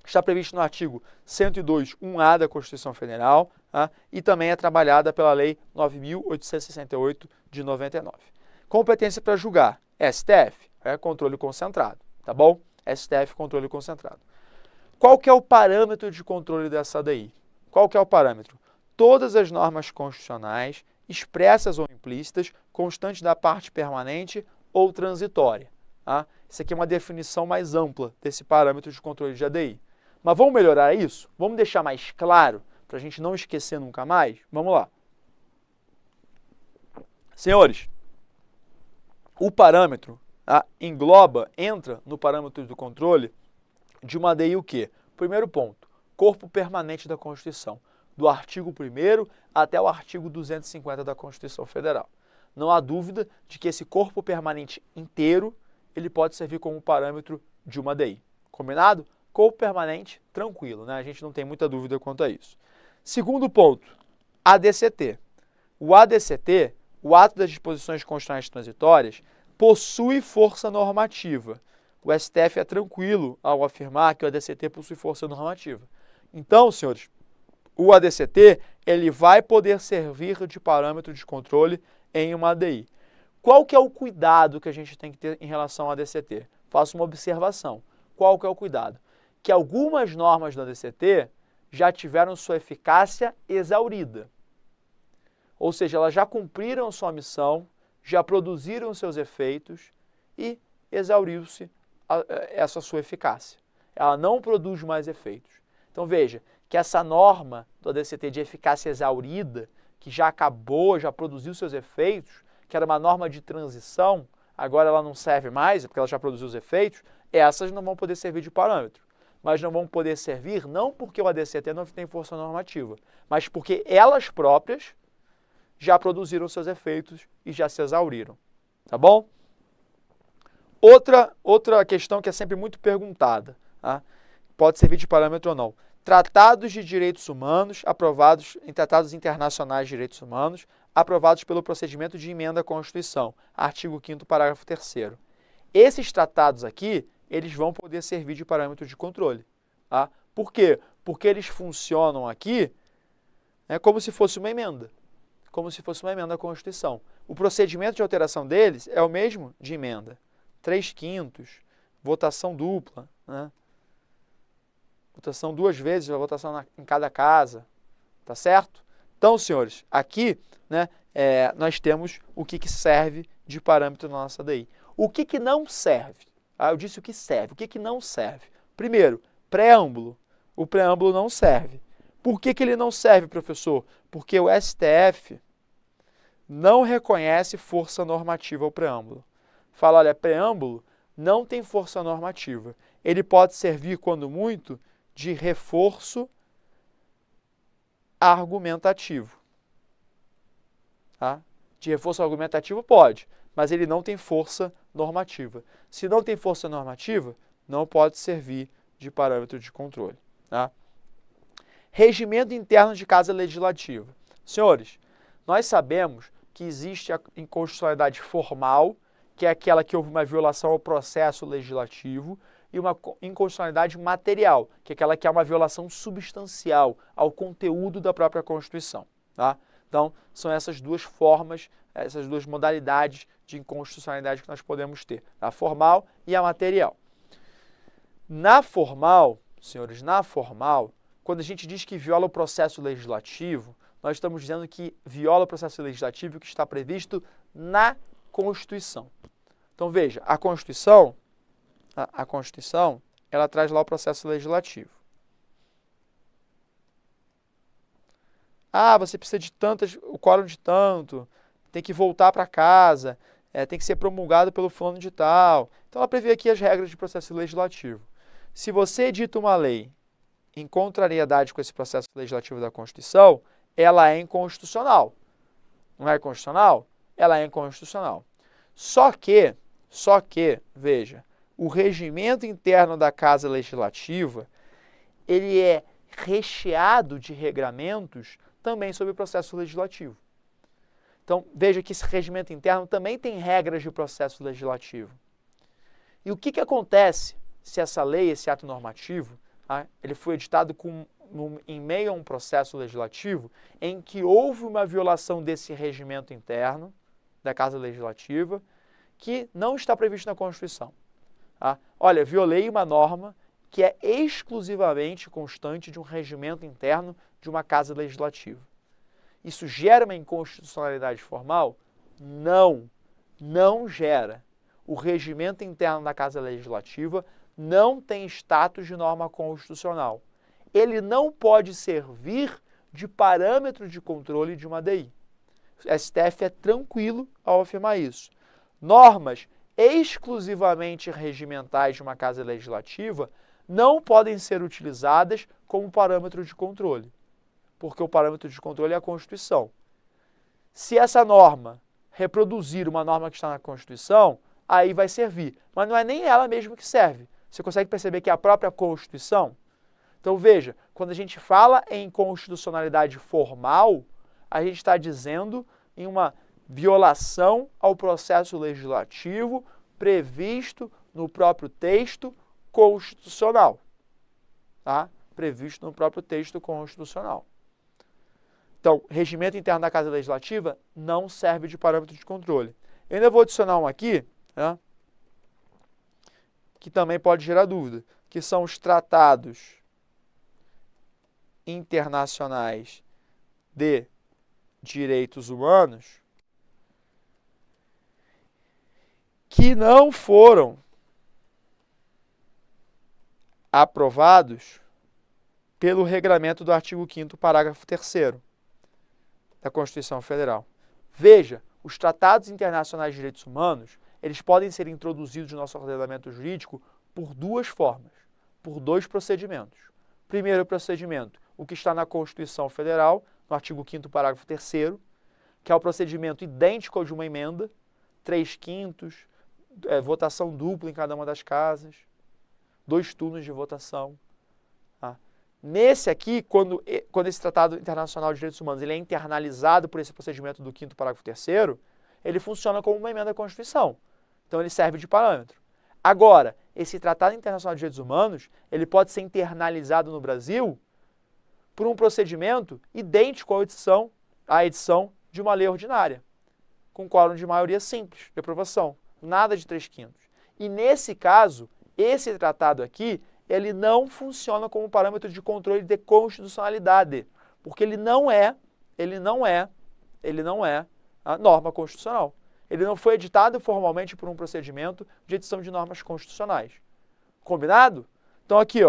Speaker 1: Está previsto no artigo 102.1a da Constituição Federal, tá? E também é trabalhada pela Lei 9.868 de 99. Competência para julgar, STF, controle concentrado, tá bom? STF, controle concentrado. Qual que é o parâmetro de controle dessa ADI? Qual que é o parâmetro? Todas as normas constitucionais, expressas ou implícitas, constantes da parte permanente ou transitória. Tá? Isso aqui é uma definição mais ampla desse parâmetro de controle de ADI. Mas vamos melhorar isso? Vamos deixar mais claro, para a gente não esquecer nunca mais? Vamos lá. Senhores, o parâmetro entra no parâmetro do controle de uma ADI o quê? Primeiro ponto, corpo permanente da Constituição, do artigo 1º até o artigo 250 da Constituição Federal. Não há dúvida de que esse corpo permanente inteiro ele pode servir como parâmetro de uma ADI. Combinado? Corpo permanente, tranquilo, né? A gente não tem muita dúvida quanto a isso. Segundo ponto, ADCT. O ADCT, o Ato das Disposições Constitucionais Transitórias, possui força normativa. O STF é tranquilo ao afirmar que o ADCT possui força normativa. Então, senhores, o ADCT ele vai poder servir de parâmetro de controle em uma ADI. Qual que é o cuidado que a gente tem que ter em relação ao ADCT? Faço uma observação. Qual que é o cuidado? Que algumas normas do ADCT já tiveram sua eficácia exaurida. Ou seja, elas já cumpriram sua missão, já produziram seus efeitos e exauriu-se essa sua eficácia. Ela não produz mais efeitos. Então veja que essa norma do ADCT de eficácia exaurida, que já acabou, já produziu seus efeitos, que era uma norma de transição, agora ela não serve mais, porque ela já produziu os efeitos, essas não vão poder servir de parâmetro. Mas não vão poder servir não porque o ADCT não tem força normativa, mas porque elas próprias já produziram seus efeitos e já se exauriram. Tá bom? Outra questão que é sempre muito perguntada, tá? Pode servir de parâmetro ou não. Tratados de direitos humanos aprovados em tratados internacionais de direitos humanos, aprovados pelo procedimento de emenda à Constituição, artigo 5º, parágrafo 3º. Esses tratados aqui, eles vão poder servir de parâmetro de controle. Tá? Por quê? Porque eles funcionam aqui como se fosse uma emenda. Como se fosse uma emenda à Constituição. O procedimento de alteração deles é o mesmo de emenda. 3/5, votação dupla, né? Votação 2 vezes, a votação em cada casa, tá certo? Então, senhores, aqui nós temos o que serve de parâmetro na nossa ADI. O que não serve? Eu disse o que serve, o que não serve? Primeiro, preâmbulo. O preâmbulo não serve. Por que ele não serve, professor? Porque o STF não reconhece força normativa ao preâmbulo. Fala, olha, preâmbulo não tem força normativa. Ele pode servir, quando muito, de reforço argumentativo. Tá? De reforço argumentativo pode, mas ele não tem força normativa. Se não tem força normativa, não pode servir de parâmetro de controle. Tá? Regimento interno de casa legislativa. Senhores, nós sabemos que existe a inconstitucionalidade formal, que é aquela que houve uma violação ao processo legislativo, e uma inconstitucionalidade material, que é aquela que é uma violação substancial ao conteúdo da própria Constituição. Tá? Então, são essas duas formas, essas duas modalidades de inconstitucionalidade que nós podemos ter, a formal e a material. Na formal, senhores, quando a gente diz que viola o processo legislativo, nós estamos dizendo que viola o processo legislativo que está previsto na Constituição. Então, veja, a Constituição, ela traz lá o processo legislativo. Você precisa de o quórum de tanto, tem que voltar para casa, tem que ser promulgado pelo fulano de tal. Então, ela prevê aqui as regras de processo legislativo. Se você edita uma lei em contrariedade com esse processo legislativo da Constituição, ela é inconstitucional. Não é constitucional? Ela é inconstitucional. Só que, veja, o regimento interno da Casa Legislativa, ele é recheado de regramentos também sobre o processo legislativo. Então, veja que esse regimento interno também tem regras de processo legislativo. E o que acontece se essa lei, esse ato normativo, ele foi editado em meio a um processo legislativo em que houve uma violação desse regimento interno da Casa Legislativa que não está previsto na Constituição. Olha, violei uma norma que é exclusivamente constante de um regimento interno de uma Casa Legislativa. Isso gera uma inconstitucionalidade formal? Não gera. O regimento interno da Casa Legislativa não tem status de norma constitucional. Ele não pode servir de parâmetro de controle de uma ADI. O STF é tranquilo ao afirmar isso. Normas exclusivamente regimentais de uma Casa Legislativa não podem ser utilizadas como parâmetro de controle, porque o parâmetro de controle é a Constituição. Se essa norma reproduzir uma norma que está na Constituição, aí vai servir. Mas não é nem ela mesma que serve. Você consegue perceber que é a própria Constituição? Então veja, quando a gente fala em constitucionalidade formal, a gente está dizendo em uma violação ao processo legislativo previsto no próprio texto constitucional. Previsto no próprio texto constitucional. Então, regimento interno da Casa Legislativa não serve de parâmetro de controle. Eu ainda vou adicionar um aqui, que também pode gerar dúvida, que são os tratados internacionais de direitos humanos que não foram aprovados pelo regramento do artigo 5º, parágrafo 3º da Constituição Federal. Veja, os tratados internacionais de direitos humanos, eles podem ser introduzidos no nosso ordenamento jurídico por duas formas, por dois procedimentos. Primeiro procedimento, o que está na Constituição Federal, no artigo 5º, parágrafo 3º, que é o procedimento idêntico ao de uma emenda, 3/5, votação dupla em cada uma das casas, 2 turnos de votação. Nesse aqui, quando esse Tratado Internacional de Direitos Humanos ele é internalizado por esse procedimento do 5º, parágrafo 3º, ele funciona como uma emenda à Constituição. Então, ele serve de parâmetro. Agora, esse Tratado Internacional de Direitos Humanos, ele pode ser internalizado no Brasil por um procedimento idêntico à edição de uma lei ordinária, com quórum de maioria simples, de aprovação, nada de 3/5. E nesse caso, esse tratado aqui, ele não funciona como parâmetro de controle de constitucionalidade, porque ele não é a norma constitucional. Ele não foi editado formalmente por um procedimento de edição de normas constitucionais. Combinado? Então aqui,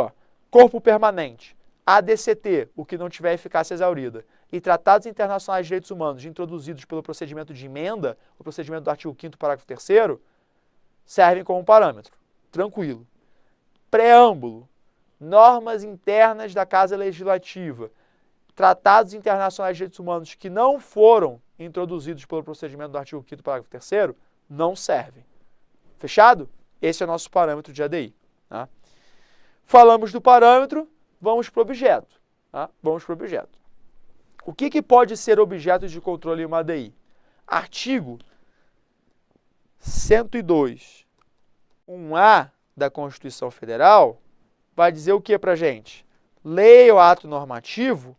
Speaker 1: corpo permanente, ADCT, o que não tiver eficácia exaurida, e tratados internacionais de direitos humanos introduzidos pelo procedimento de emenda, o procedimento do artigo 5º, parágrafo 3º, servem como parâmetro. Tranquilo. Preâmbulo, normas internas da Casa Legislativa, tratados internacionais de direitos humanos que não foram introduzidos pelo procedimento do artigo 5º, parágrafo 3º, não servem. Fechado? Esse é o nosso parâmetro de ADI. Falamos do parâmetro, vamos para o objeto. Vamos para o objeto. O que pode ser objeto de controle em uma ADI? Artigo 102, 1A da Constituição Federal vai dizer o que para a gente? Lei ou ato normativo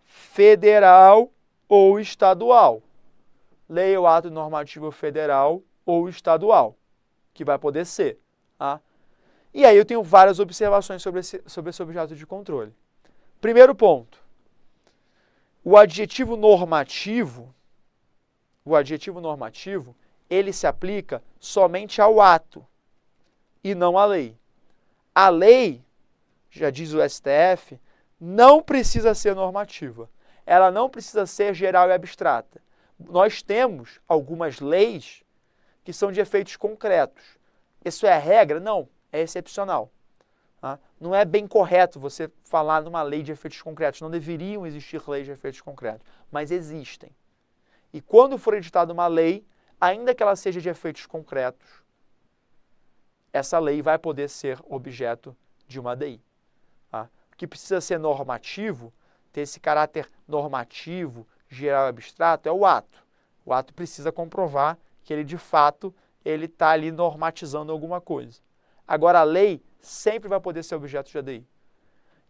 Speaker 1: federal ou estadual. Lei ou ato normativo federal ou estadual, que vai poder ser. E aí eu tenho várias observações sobre esse objeto de controle. Primeiro ponto, o adjetivo normativo, ele se aplica somente ao ato e não à lei. A lei, já diz o STF, não precisa ser normativa. Ela não precisa ser geral e abstrata. Nós temos algumas leis que são de efeitos concretos. Isso é a regra? Não, é excepcional. Tá? Não é bem correto você falar numa lei de efeitos concretos. Não deveriam existir leis de efeitos concretos, mas existem. E quando for editada uma lei, ainda que ela seja de efeitos concretos, essa lei vai poder ser objeto de uma ADI. Tá? O que precisa ser normativo, ter esse caráter normativo, geral e abstrato, é o ato. O ato precisa comprovar que ele, de fato, ele está ali normatizando alguma coisa. Agora, a lei sempre vai poder ser objeto de ADI.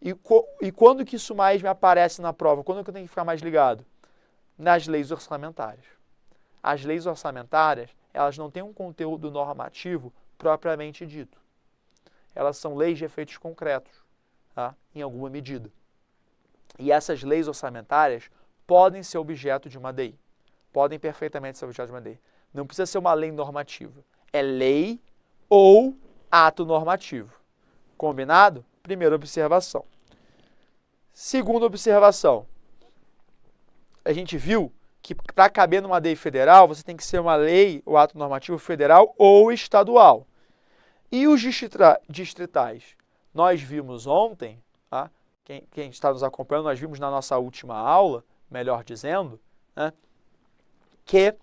Speaker 1: E quando que isso mais me aparece na prova? Quando que eu tenho que ficar mais ligado? Nas leis orçamentárias. As leis orçamentárias, elas não têm um conteúdo normativo propriamente dito. Elas são leis de efeitos concretos, tá? Em alguma medida. E essas leis orçamentárias podem ser objeto de uma ADI. Podem perfeitamente ser objeto de uma ADI. Não precisa ser uma lei normativa. É lei ou ato normativo. Combinado? Primeira observação. Segunda observação. A gente viu que para caber numa ADI federal, você tem que ser uma lei ou ato normativo federal ou estadual. E os distritais? Nós vimos ontem, tá? Quem está nos acompanhando, nós vimos na nossa última aula, melhor dizendo, né, que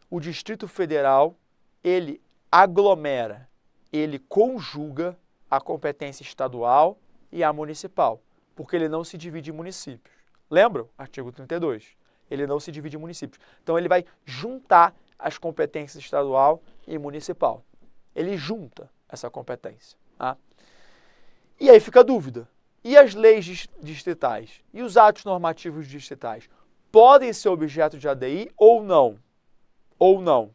Speaker 1: o Distrito Federal, ele aglomera, ele conjuga a competência estadual e a municipal, porque ele não se divide em municípios. Lembram? Artigo 32. Ele não se divide em municípios. Então, ele vai juntar as competências estadual e municipal. Ele junta essa competência. Tá? E aí fica a dúvida. E as leis distritais? E os atos normativos distritais? Podem ser objeto de ADI ou não? Ou não?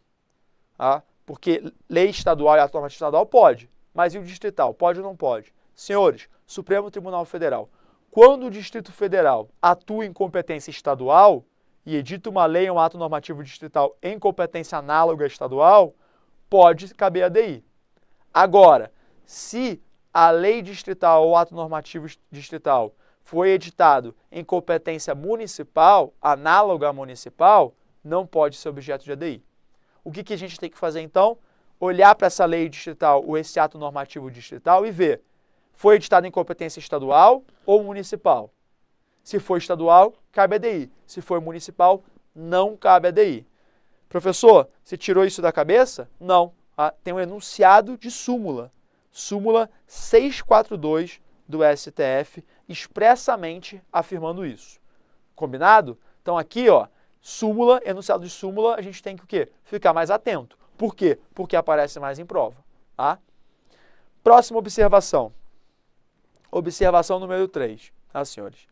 Speaker 1: Tá? Porque lei estadual e ato normativo estadual pode, mas e o distrital? Pode ou não pode? Senhores, Supremo Tribunal Federal, quando o Distrito Federal atua em competência estadual e edita uma lei ou um ato normativo distrital em competência análoga estadual, pode caber ADI. Agora, se a lei distrital ou ato normativo distrital foi editado em competência municipal, análoga à municipal, não pode ser objeto de ADI. O que a gente tem que fazer então? Olhar para essa lei distrital ou esse ato normativo distrital e ver, foi editado em competência estadual ou municipal? Se for estadual, cabe ADI. Se for municipal, não cabe ADI. Professor, você tirou isso da cabeça? Não. Tem um enunciado de súmula. Súmula 642 do STF, expressamente afirmando isso. Combinado? Então aqui, ó, súmula, enunciado de súmula, a gente tem que o quê? Ficar mais atento. Por quê? Porque aparece mais em prova. Tá? Próxima observação. Observação número 3, tá, senhores?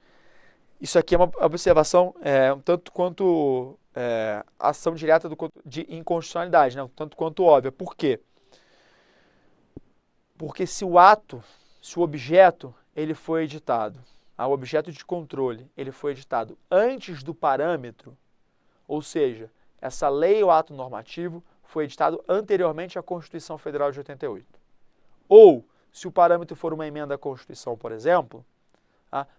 Speaker 1: Isso aqui é uma observação um tanto quanto ação direta de inconstitucionalidade, né? Um tanto quanto óbvia. Por quê? Porque se o objeto, ele foi editado, o objeto de controle, ele foi editado antes do parâmetro, ou seja, essa lei ou ato normativo foi editado anteriormente à Constituição Federal de 88. Ou, se o parâmetro for uma emenda à Constituição, por exemplo,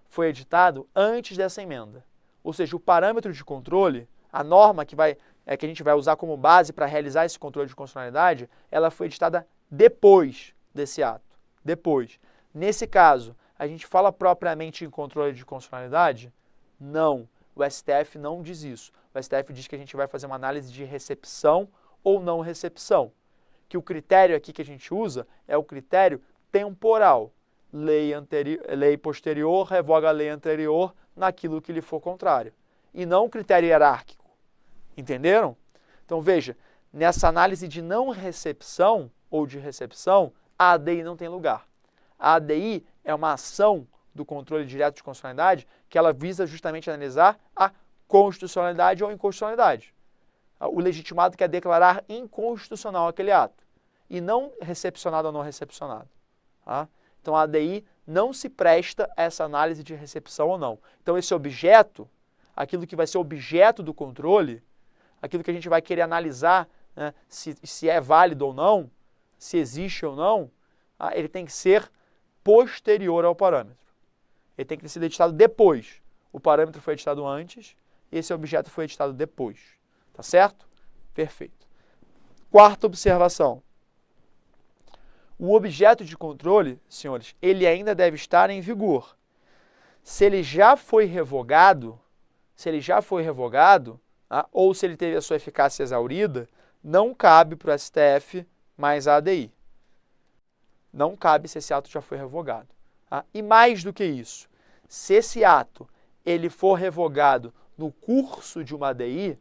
Speaker 1: foi editado antes dessa emenda. Ou seja, o parâmetro de controle, a norma que a gente vai usar como base para realizar esse controle de constitucionalidade, ela foi editada depois desse ato. Depois. Nesse caso, a gente fala propriamente em controle de constitucionalidade? Não. O STF não diz isso. O STF diz que a gente vai fazer uma análise de recepção ou não recepção. Que o critério aqui que a gente usa é o critério temporal. Lei posterior revoga a lei anterior naquilo que lhe for contrário. E não o critério hierárquico. Entenderam? Então, veja, nessa análise de não recepção ou de recepção, a ADI não tem lugar. A ADI é uma ação do controle direto de constitucionalidade que ela visa justamente analisar a constitucionalidade ou inconstitucionalidade. O legitimado quer declarar inconstitucional aquele ato e não recepcionado ou não recepcionado. Tá? Então, a ADI não se presta a essa análise de recepção ou não. Então, esse objeto, aquilo que vai ser objeto do controle, aquilo que a gente vai querer analisar, né, se é válido ou não, se existe ou não, ele tem que ser posterior ao parâmetro. Ele tem que ser editado depois. O parâmetro foi editado antes e esse objeto foi editado depois. Tá certo? Perfeito. Quarta observação. O objeto de controle, senhores, ele ainda deve estar em vigor. Se ele já foi revogado, tá? Ou se ele teve a sua eficácia exaurida, não cabe para o STF mais a ADI. Não cabe se esse ato já foi revogado. Tá? E mais do que isso, se esse ato ele for revogado no curso de uma ADI,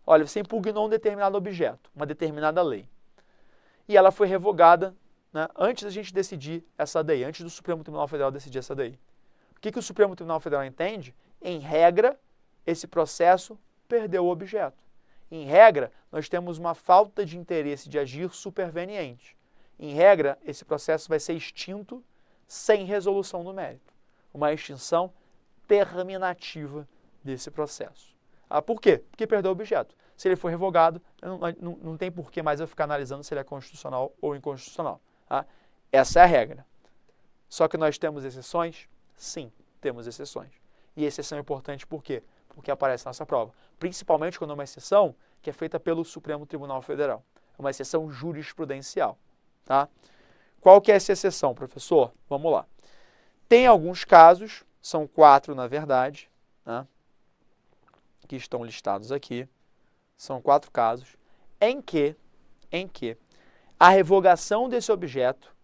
Speaker 1: olha, você impugnou um determinado objeto, uma determinada lei, e ela foi revogada, né, antes da gente decidir essa ADI, antes do Supremo Tribunal Federal decidir essa ADI. O que o Supremo Tribunal Federal entende? Em regra, esse processo perdeu o objeto. Em regra, nós temos uma falta de interesse de agir superveniente. Em regra, esse processo vai ser extinto sem resolução no mérito. Uma extinção terminativa desse processo. Por quê? Porque perdeu o objeto. Se ele for revogado, não tem por que mais eu ficar analisando se ele é constitucional ou inconstitucional. Tá? Essa é a regra. Só que nós temos exceções? Sim, temos exceções. E exceção é importante por quê? Porque aparece na nossa prova. Principalmente quando é uma exceção que é feita pelo Supremo Tribunal Federal. É uma exceção jurisprudencial. Tá? Qual que é essa exceção, professor? Vamos lá. Tem alguns casos, são 4 na verdade, né, que estão listados aqui. São 4 casos em que a revogação desse objeto,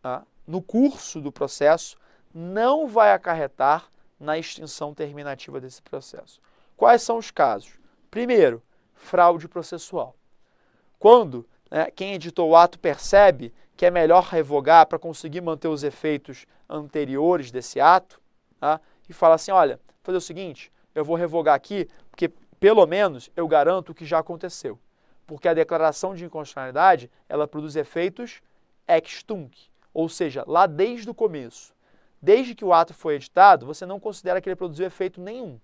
Speaker 1: tá, no curso do processo não vai acarretar na extinção terminativa desse processo. Quais são os casos? Primeiro, fraude processual. Quando quem editou o ato percebe que é melhor revogar para conseguir manter os efeitos anteriores desse ato, tá, e fala assim, olha, vou fazer o seguinte, eu vou revogar aqui, porque pelo menos eu garanto o que já aconteceu. Porque a declaração de inconstitucionalidade, ela produz efeitos ex tunc, ou seja, lá desde o começo. Desde que o ato foi editado, você não considera que ele produziu efeito nenhum.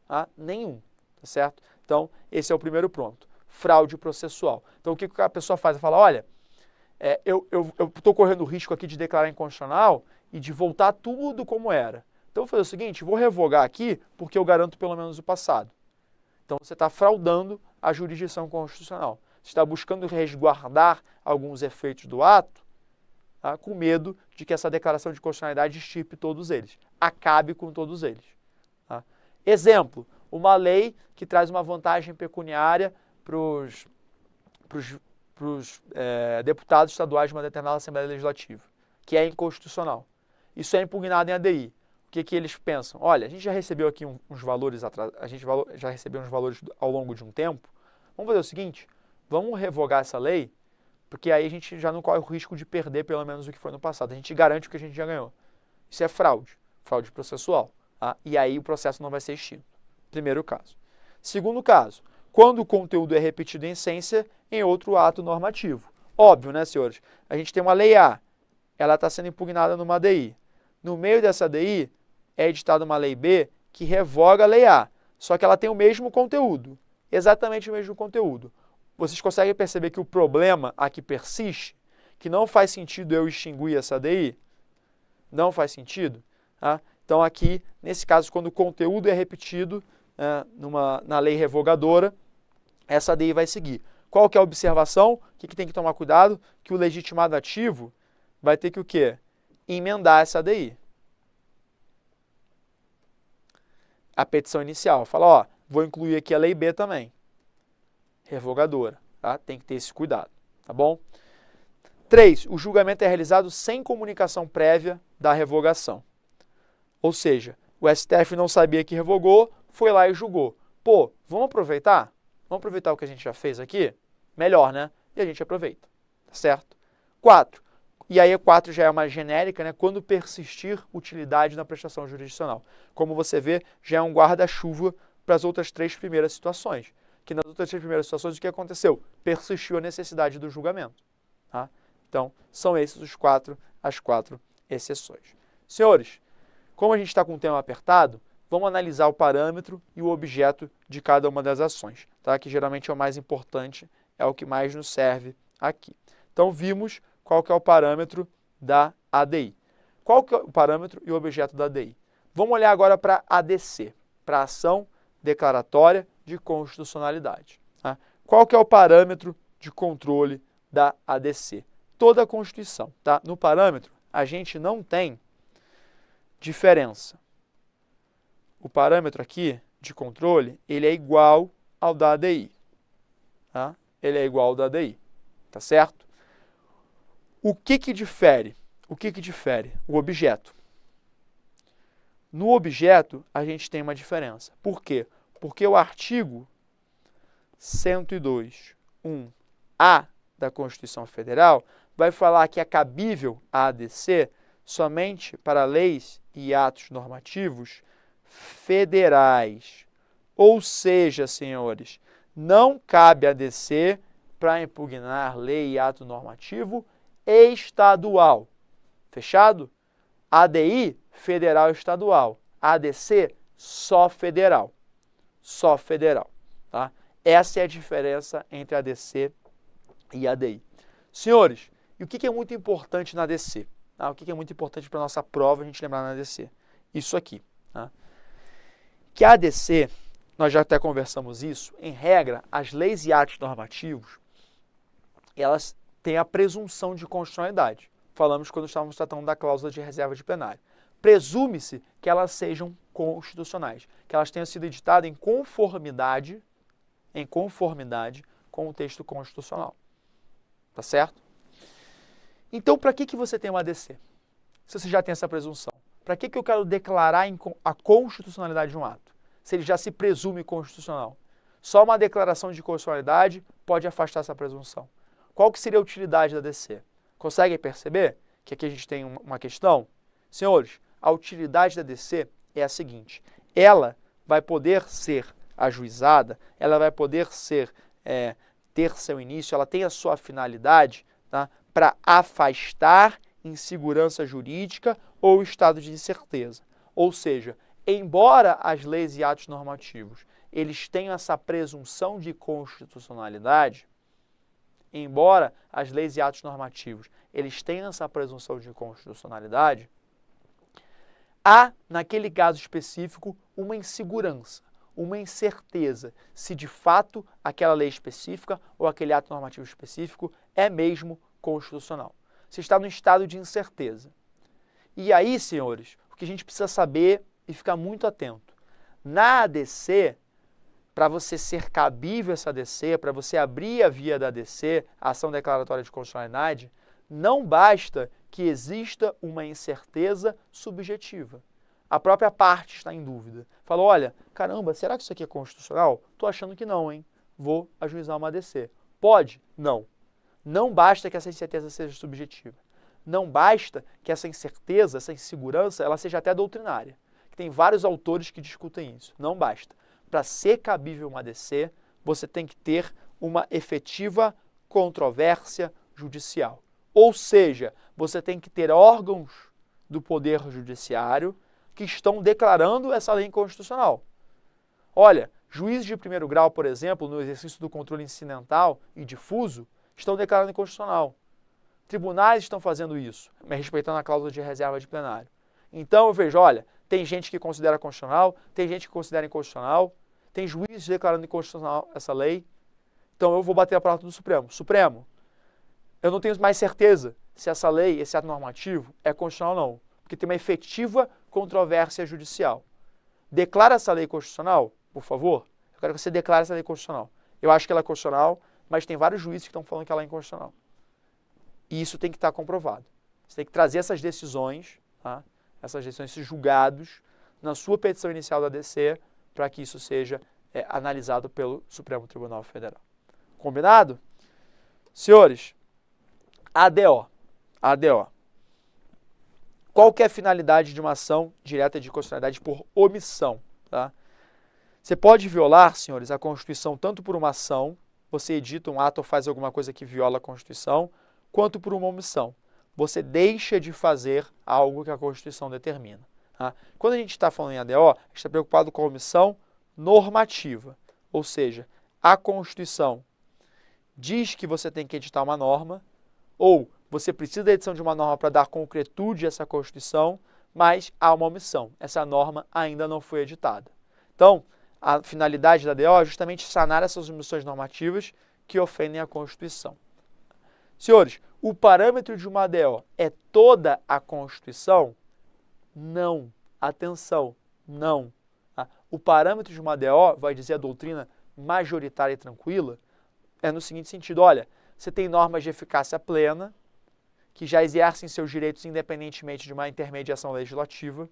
Speaker 1: Tá? Nenhum, tá certo? Então, esse é o primeiro ponto. Fraude processual. Então, o que a pessoa faz? Ela fala, olha, eu estou correndo o risco aqui de declarar inconstitucional e de voltar tudo como era. Então, eu vou fazer o seguinte, vou revogar aqui porque eu garanto pelo menos o passado. Então, você está fraudando a jurisdição constitucional. Você está buscando resguardar alguns efeitos do ato, tá, com medo de que essa declaração de constitucionalidade extirpe todos eles, acabe com todos eles. Tá? Exemplo, uma lei que traz uma vantagem pecuniária para os deputados estaduais de uma determinada Assembleia Legislativa, que é inconstitucional. Isso é impugnado em ADI. O que eles pensam? Olha, a gente já recebeu aqui uns valores, já recebeu uns valores ao longo de um tempo. Vamos fazer o seguinte, vamos revogar essa lei, porque aí a gente já não corre o risco de perder pelo menos o que foi no passado. A gente garante o que a gente já ganhou. Isso é fraude processual. Tá? E aí o processo não vai ser extinto. Primeiro caso. Segundo caso, quando o conteúdo é repetido em essência em outro ato normativo. Óbvio, né, senhores? A gente tem uma lei A, ela está sendo impugnada numa ADI. No meio dessa ADI, é editada uma lei B que revoga a lei A, só que ela tem o mesmo conteúdo, exatamente o mesmo conteúdo. Vocês conseguem perceber que o problema aqui persiste? Que não faz sentido eu extinguir essa ADI? Não faz sentido? Tá? Então aqui, nesse caso, quando o conteúdo é repetido na lei revogadora, essa ADI vai seguir. Qual que é a observação? O que tem que tomar cuidado? Que o legitimado ativo vai ter que o quê? Emendar essa ADI. A petição inicial fala, ó, vou incluir aqui a lei B também. Revogadora, tá? Tem que ter esse cuidado, tá bom? 3. O julgamento é realizado sem comunicação prévia da revogação. Ou seja, o STF não sabia que revogou, foi lá e julgou. Pô, vamos aproveitar? Vamos aproveitar o que a gente já fez aqui? Melhor, né? E a gente aproveita, tá certo? 4. E aí a 4 já é uma genérica, né? Quando persistir utilidade na prestação jurisdicional. Como você vê, já é um guarda-chuva para as outras 3 primeiras situações. Que nas outras 3 primeiras situações, o que aconteceu? Persistiu a necessidade do julgamento. Tá? Então, são esses as 4 exceções. Senhores, como a gente está com o tema apertado, vamos analisar o parâmetro e o objeto de cada uma das ações, tá? Que geralmente é o mais importante, é o que mais nos serve aqui. Então, vimos qual que é o parâmetro da ADI. Qual que é o parâmetro e o objeto da ADI? Vamos olhar agora para a ADC, para a ação declaratória de constitucionalidade. Tá? Qual que é o parâmetro de controle da ADC? toda a Constituição, tá? No parâmetro, a gente não tem diferença. O parâmetro aqui de controle, ele é igual ao da ADI, tá? Ele é igual ao da ADI, tá certo? O que que difere? O que que difere? O objeto. No objeto, a gente tem uma diferença. Por quê? Porque o artigo 102.1a da Constituição Federal vai falar que é cabível a ADC somente para leis e atos normativos federais. Ou seja, senhores, não cabe ADC para impugnar lei e ato normativo estadual. Fechado? ADI, federal e estadual. ADC, só federal. Só federal. Tá? Essa é a diferença entre ADC e ADI. Senhores, e o que é muito importante na ADC? Tá? O que é muito importante para a nossa prova a gente lembrar na ADC? Isso aqui. Tá? Que a ADC, nós já até conversamos isso, em regra, as leis e atos normativos, elas têm a presunção de constitucionalidade. Falamos quando estávamos tratando da cláusula de reserva de plenário. Presume-se que elas sejam constitucionais, que elas tenham sido editadas em conformidade com o texto constitucional. Tá certo? Então, para que você tem uma ADC? Se você já tem essa presunção. Para que eu quero declarar a constitucionalidade de um ato? Se ele já se presume constitucional. Só uma declaração de constitucionalidade pode afastar essa presunção. Qual que seria a utilidade da ADC? Conseguem perceber que aqui a gente tem uma questão? Senhores, a utilidade da ADC é a seguinte. Ela vai poder ser ajuizada, ela vai poder ser, ter seu início, ela tem a sua finalidade, tá, para afastar insegurança jurídica ou estado de incerteza. Ou seja, embora as leis e atos normativos eles tenham essa presunção de constitucionalidade, embora as leis e atos normativos eles tenham essa presunção de constitucionalidade, há, naquele caso específico, uma insegurança, uma incerteza se de fato aquela lei específica ou aquele ato normativo específico é mesmo constitucional. Você está no estado de incerteza. E aí, senhores, o que a gente precisa saber e ficar muito atento. Na ADC, para você ser cabível essa ADC, para você abrir a via da ADC, a ação declaratória de constitucionalidade, não basta que exista uma incerteza subjetiva. A própria parte está em dúvida. Falou, olha, caramba, será que isso aqui é constitucional? Estou achando que não, hein? Vou ajuizar uma ADC. Pode? Não. Não basta que essa incerteza seja subjetiva. Não basta que essa incerteza, essa insegurança, ela seja até doutrinária. Tem vários autores que discutem isso. Não basta. Para ser cabível uma ADC, você tem que ter uma efetiva controvérsia judicial. Ou seja, você tem que ter órgãos do Poder Judiciário que estão declarando essa lei inconstitucional. Olha, juízes de primeiro grau, por exemplo, no exercício do controle incidental e difuso, estão declarando inconstitucional. Tribunais estão fazendo isso, respeitando a cláusula de reserva de plenário. Então eu vejo, olha, tem gente que considera constitucional, tem gente que considera inconstitucional, tem juízes declarando inconstitucional essa lei, então eu vou bater a porta do Supremo. Supremo, eu não tenho mais certeza se essa lei, esse ato normativo, é constitucional ou não, porque tem uma efetiva controvérsia judicial. Declara essa lei constitucional, por favor. Eu quero que você declare essa lei constitucional. Eu acho que ela é constitucional, mas tem vários juízes que estão falando que ela é inconstitucional. E isso tem que estar comprovado. Você tem que trazer essas decisões, tá? Essas decisões, esses julgados, na sua petição inicial da ADC, para que isso seja analisado pelo Supremo Tribunal Federal. Combinado? Senhores, ADO. ADO. Qual que é a finalidade de uma ação direta de constitucionalidade por omissão? Tá? Você pode violar, senhores, a Constituição tanto por uma ação, você edita um ato ou faz alguma coisa que viola a Constituição, quanto por uma omissão. Você deixa de fazer algo que a Constituição determina. Tá? Quando a gente está falando em ADO, a gente está preocupado com a omissão normativa. Ou seja, a Constituição diz que você tem que editar uma norma, ou você precisa da edição de uma norma para dar concretude a essa Constituição, mas há uma omissão. Essa norma ainda não foi editada. Então, a finalidade da ADO é justamente sanar essas omissões normativas que ofendem a Constituição. Senhores, o parâmetro de uma ADO é toda a Constituição? Não. Atenção, não. O parâmetro de uma ADO, vai dizer a doutrina majoritária e tranquila, é no seguinte sentido, olha, você tem normas de eficácia plena, que já exercem seus direitos independentemente de uma intermediação legislativa.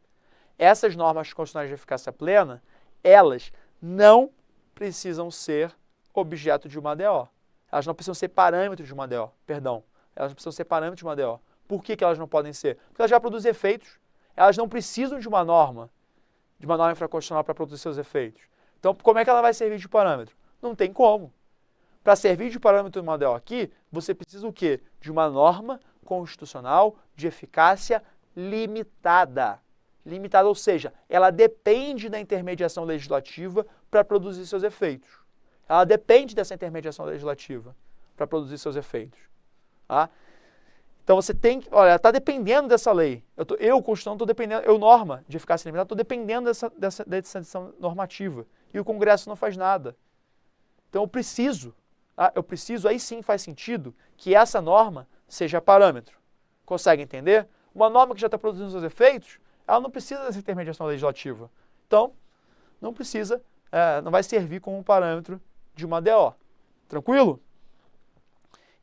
Speaker 1: Essas normas constitucionais de eficácia plena, elas não precisam ser objeto de uma ADO. Elas não precisam ser parâmetros de uma ADO, perdão. Elas não precisam ser parâmetros de uma ADO. Por que elas não podem ser? Porque elas já produzem efeitos. Elas não precisam de uma norma infraconstitucional para produzir seus efeitos. Então, como é que ela vai servir de parâmetro? Não tem como. Para servir de parâmetro de uma ADO aqui, você precisa o quê? De uma norma constitucional de eficácia limitada. Limitada, ou seja, ela depende da intermediação legislativa para produzir seus efeitos. Ela depende dessa intermediação legislativa para produzir seus efeitos. Tá? Então você tem que, olha, está dependendo dessa lei. Constituição, estou dependendo, norma de eficácia limitada, estou dependendo dessa decisão normativa. E o Congresso não faz nada. Então eu preciso, aí sim faz sentido que essa norma seja parâmetro. Consegue entender? Uma norma que já está produzindo seus efeitos, ela não precisa dessa intermediação legislativa. Então, não precisa, não vai servir como parâmetro de uma ADO. Tranquilo?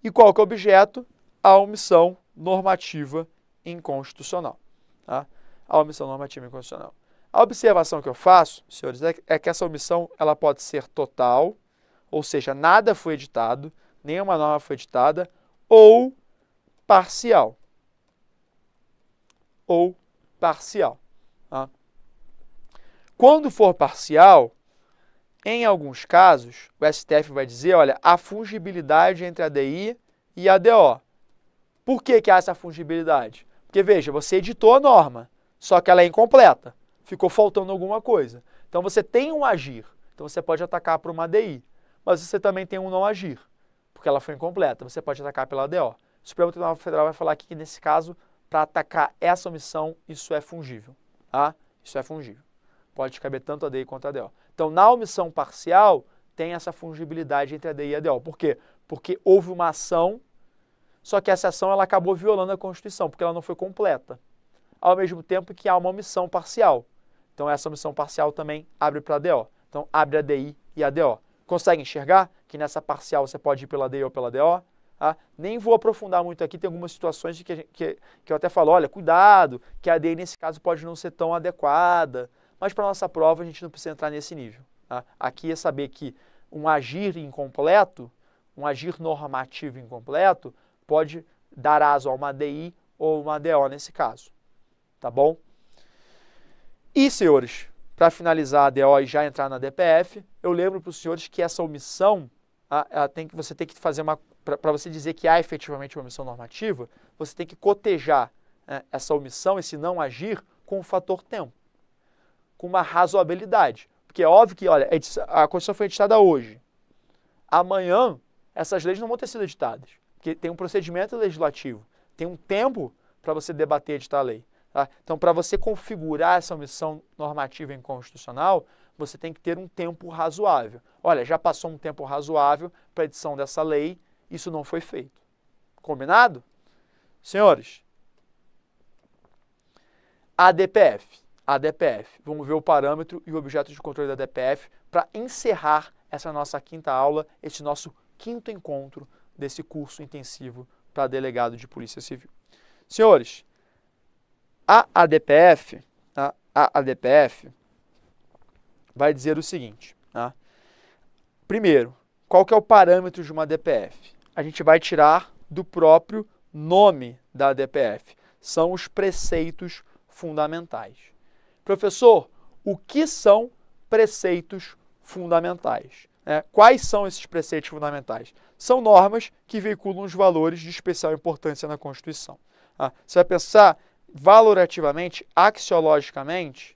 Speaker 1: E qual que é o objeto? A omissão normativa inconstitucional. Tá? A omissão normativa inconstitucional. A observação que eu faço, senhores, é que essa omissão ela pode ser total, ou seja, nada foi editado, nenhuma norma foi editada, ou parcial. Ou parcial. Tá? Quando for parcial, em alguns casos, o STF vai dizer, olha, a fungibilidade entre a ADI e a ADO. Por que há essa fungibilidade? Porque, veja, você editou a norma, só que ela é incompleta. Ficou faltando alguma coisa. Então, você tem um agir. Então, você pode atacar por uma ADI. Mas você também tem um não agir, porque ela foi incompleta. Você pode atacar pela ADO. O Supremo Tribunal Federal vai falar aqui que, nesse caso, para atacar essa omissão, isso é fungível. Tá? Isso é fungível. Pode caber tanto a ADI quanto a ADO. Então, na omissão parcial, tem essa fungibilidade entre a ADI e a ADO. Por quê? Porque houve uma ação, só que essa ação ela acabou violando a Constituição, porque ela não foi completa. Ao mesmo tempo que há uma omissão parcial. Então, essa omissão parcial também abre para a ADO. Então, abre a ADI e a ADO. Consegue enxergar que nessa parcial você pode ir pela ADI ou pela ADO? Tá? Nem vou aprofundar muito aqui, tem algumas situações que eu até falo, olha, cuidado, que a ADI nesse caso pode não ser tão adequada. Mas para a nossa prova a gente não precisa entrar nesse nível. Tá? Aqui é saber que um agir incompleto, um agir normativo incompleto, pode dar aso a uma ADI ou uma ADO nesse caso. Tá bom? E, senhores, para finalizar a ADO e já entrar na DPF, eu lembro para os senhores que essa omissão, você tem que fazer uma... Para você dizer que há efetivamente uma omissão normativa, você tem que cotejar essa omissão, esse não agir, com o fator tempo, com uma razoabilidade. Porque é óbvio que, olha, a Constituição foi editada hoje. Amanhã, essas leis não vão ter sido editadas, porque tem um procedimento legislativo, tem um tempo para você debater e editar a lei. Tá? Então, para você configurar essa omissão normativa inconstitucional, você tem que ter um tempo razoável. Olha, já passou um tempo razoável para a edição dessa lei, isso não foi feito. Combinado? Senhores, a DPF. Vamos ver o parâmetro e o objeto de controle da DPF para encerrar essa nossa quinta aula, esse nosso quinto encontro desse curso intensivo para delegado de Polícia Civil. Senhores, a ADPF vai dizer o seguinte. Tá? Primeiro, qual que é o parâmetro de uma ADPF? A gente vai tirar do próprio nome da ADPF. São os preceitos fundamentais. Professor, o que são preceitos fundamentais? Quais são esses preceitos fundamentais? São normas que veiculam os valores de especial importância na Constituição. Tá? Você vai pensar valorativamente, axiologicamente,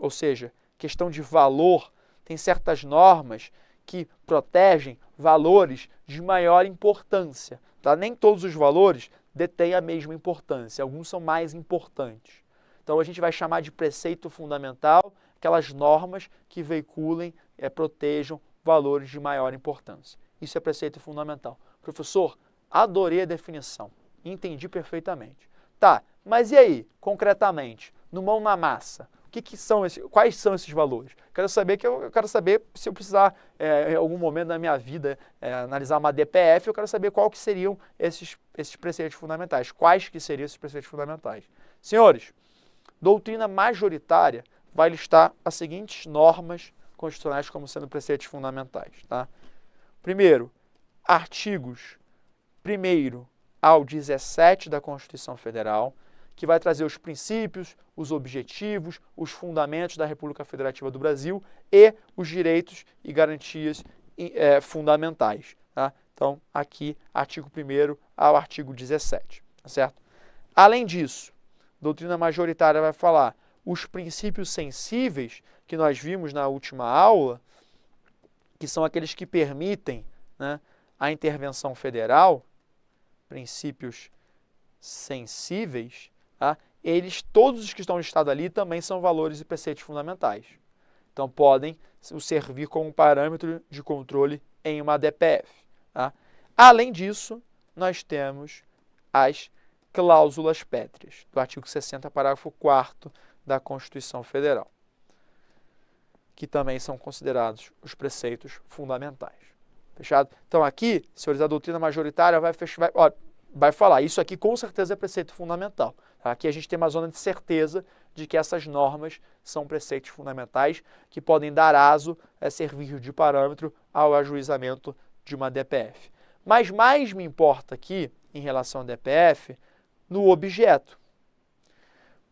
Speaker 1: ou seja, questão de valor, tem certas normas que protegem valores de maior importância. Tá? Nem todos os valores detêm a mesma importância, alguns são mais importantes. Então, a gente vai chamar de preceito fundamental aquelas normas que veiculem, protejam valores de maior importância. isso é preceito fundamental. Professor, adorei a definição, entendi perfeitamente. Tá, mas e aí, concretamente, no mão na massa, quais são esses valores? Eu quero saber se eu precisar, em algum momento da minha vida, analisar uma DPF, eu quero saber qual que seriam esses preceitos fundamentais. Quais que seriam esses preceitos fundamentais? Senhores, doutrina majoritária vai listar as seguintes normas constitucionais como sendo preceitos fundamentais. Tá? Primeiro, artigos 1º ao 17 da Constituição Federal, que vai trazer os princípios, os objetivos, os fundamentos da República Federativa do Brasil e os direitos e garantias fundamentais. Tá? Então, aqui, artigo 1º ao artigo 17. Tá certo? Além disso, doutrina majoritária vai falar os princípios sensíveis que nós vimos na última aula, que são aqueles que permitem, né, a intervenção federal, princípios sensíveis, tá? Todos os que estão listados ali também são valores e preceitos fundamentais. Então, podem servir como parâmetro de controle em uma DPF. Tá? Além disso, nós temos as cláusulas pétreas, do artigo 60, parágrafo 4º da Constituição Federal, que também são considerados os preceitos fundamentais. Fechado? Então, aqui, senhores, a doutrina majoritária vai falar, isso aqui com certeza é preceito fundamental. Aqui a gente tem uma zona de certeza de que essas normas são preceitos fundamentais que podem dar aso, servir de parâmetro ao ajuizamento de uma DPF. Mas mais me importa aqui, em relação à DPF, no objeto.